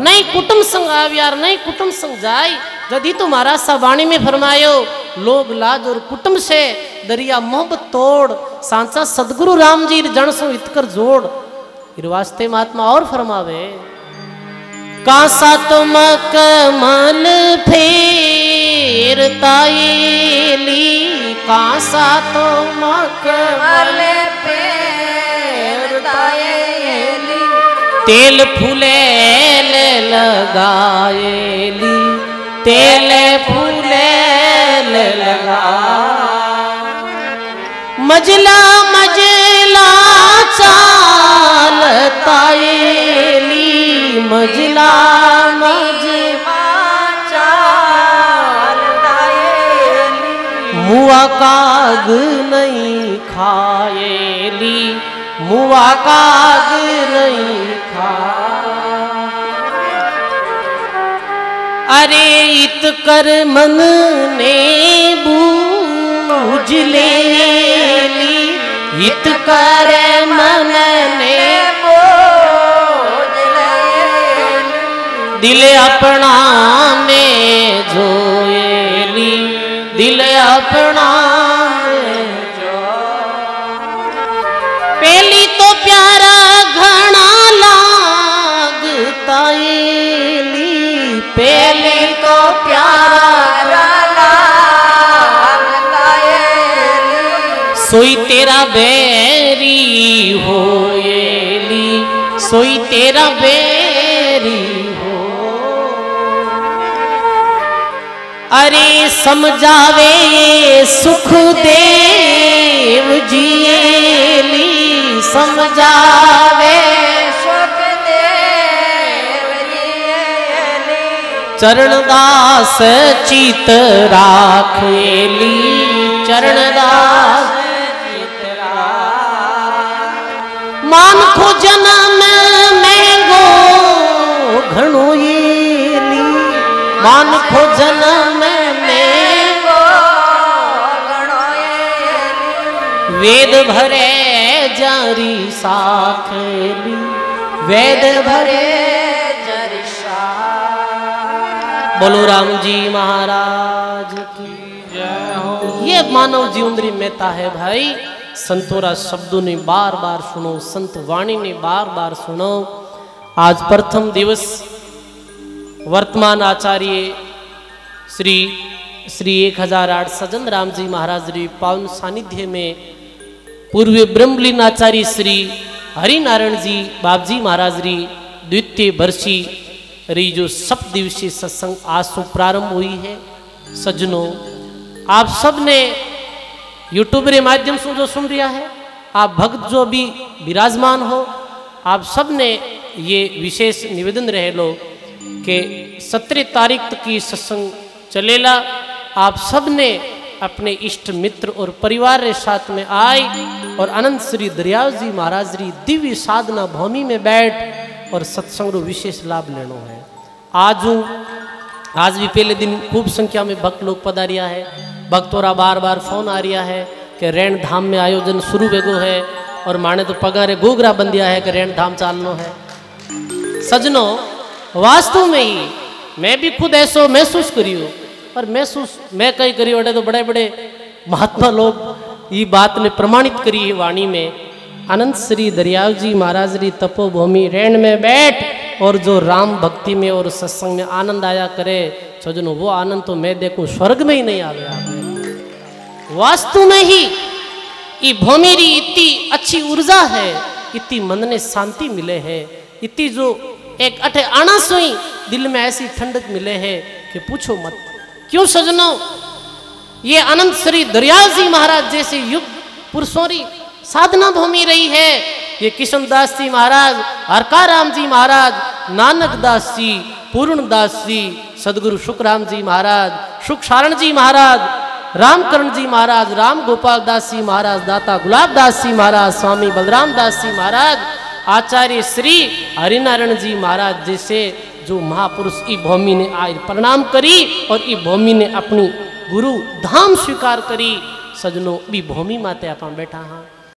नहीं कुटुंब संग आव्यार, नहीं कुटुंब संग जाय। यदि तो महाराज सा वाणी में फरमायो, लोग लाज और कुटुंब से दरिया मोहब्बत तोड़, सांचा सदगुरु राम जी जन सो इतकर जोड़। इर वास्ते महात्मा और फरमावे, कांसा तुम कमल फेरताएली, कांसा तुम कमल फेरताएली, तेल फूले लगाएली, तेल फूले लगा। मजला मजला चालताएली, मजला मजला चालताएली, मुआ काग नहीं खाएली, मुआ काग नहीं खा। अरे इत कर मन ने बूझ लेली, इत कर मन ने बूझ लेली, दिल अपना में जोएली, दिल अपना में जो। पहली तो प्यारा घना लागताएली, पहली तो प्यारा लागताएली, सोई तेरा बैरी होएली, सोई तेरा बैरी हो। अरे समझावे सुखदेव जिएली, समझावे चरणदास चित राखेली, चरणदास चित राख। मान को जन्म महंगो घणोएली, मान को जन्म महंगो घणोएली, वेद भरे जारी साखेली, वेद भरे बोलो राम जी महाराज की जय हो। ये मानव जीवनरी मेहता है भाई। संतोरा शब्दों ने बार बार सुनो, संत वाणी ने बार बार सुनो। आज प्रथम दिवस वर्तमान आचार्य श्री 1008 सज्जन राम जी महाराज री पावन सानिध्य में पूर्व ब्रह्मलीन आचार्य श्री हरिनारायण जी बाबजी महाराज री द्वितीय वर्षी री जो सप्त दिवसीय सत्संग आज से प्रारंभ हुई है। सज्जनों, आप सब ने यूट्यूब के माध्यम से जो सुन रहा है, आप भक्त जो भी विराजमान हो, आप सब ने ये विशेष निवेदन रहे लो कि 17 तारीख तक की सत्संग चलेला। आप सब ने अपने इष्ट मित्र और परिवार के साथ में आए और अनंत श्री दरियाव जी महाराज री दिव्य साधना भूमि में बैठ और सत्संग रो विशेष लाभ लेना है। आज भी पहले दिन खूब संख्या में भक्त लोग पधारिया है। भक्तोरा बार बार फोन आ रहा है कि रैण धाम में आयोजन शुरू वेगो है और माने तो पगारे गोगरा बंदिया है कि रैण धाम चालनो है। सजनों, वास्तव में ही मैं भी खुद ऐसो महसूस करियो, और महसूस मैं कहीं करियो तो बड़े बड़े महात्मा लोग ये बात ने प्रमाणित करी है वाणी में। अनंत श्री दरियाव जी महाराज री तपोभूमि रैण में बैठ और जो राम भक्ति में और सत्संग में आनंद आया करे, सजनों वो आनंद तो मैं देखूं स्वर्ग में ही नहीं आवे। वास्तव में ही ये भूमि री इतनी अच्छी ऊर्जा है, इतनी मन ने शांति मिले है, इतनी जो एक अठे आना सोई दिल में ऐसी ठंडक मिले है कि पूछो मत। क्यों सजनों, ये अनंत श्री दरियाव जी महाराज जैसे युग पुरुषों री साधना भूमि रही है। ये किशनदास जी महाराज, हरकाराम जी महाराज, नानक दास जी, पूर्णदास जी, सदगुरु सुखराम जी महाराज, सुख सारण जी महाराज, रामकरण जी महाराज, राम गोपाल दास जी महाराज, दाता गुलाब दास जी महाराज, स्वामी बलराम दास जी महाराज, आचार्य श्री हरिनारायण जी महाराज जैसे जो महापुरुष ई भूमि ने आज प्रणाम करी और ई भूमि ने अपनी गुरु धाम स्वीकार करी। सजनों, बी भूमि माते आप बैठा हाँ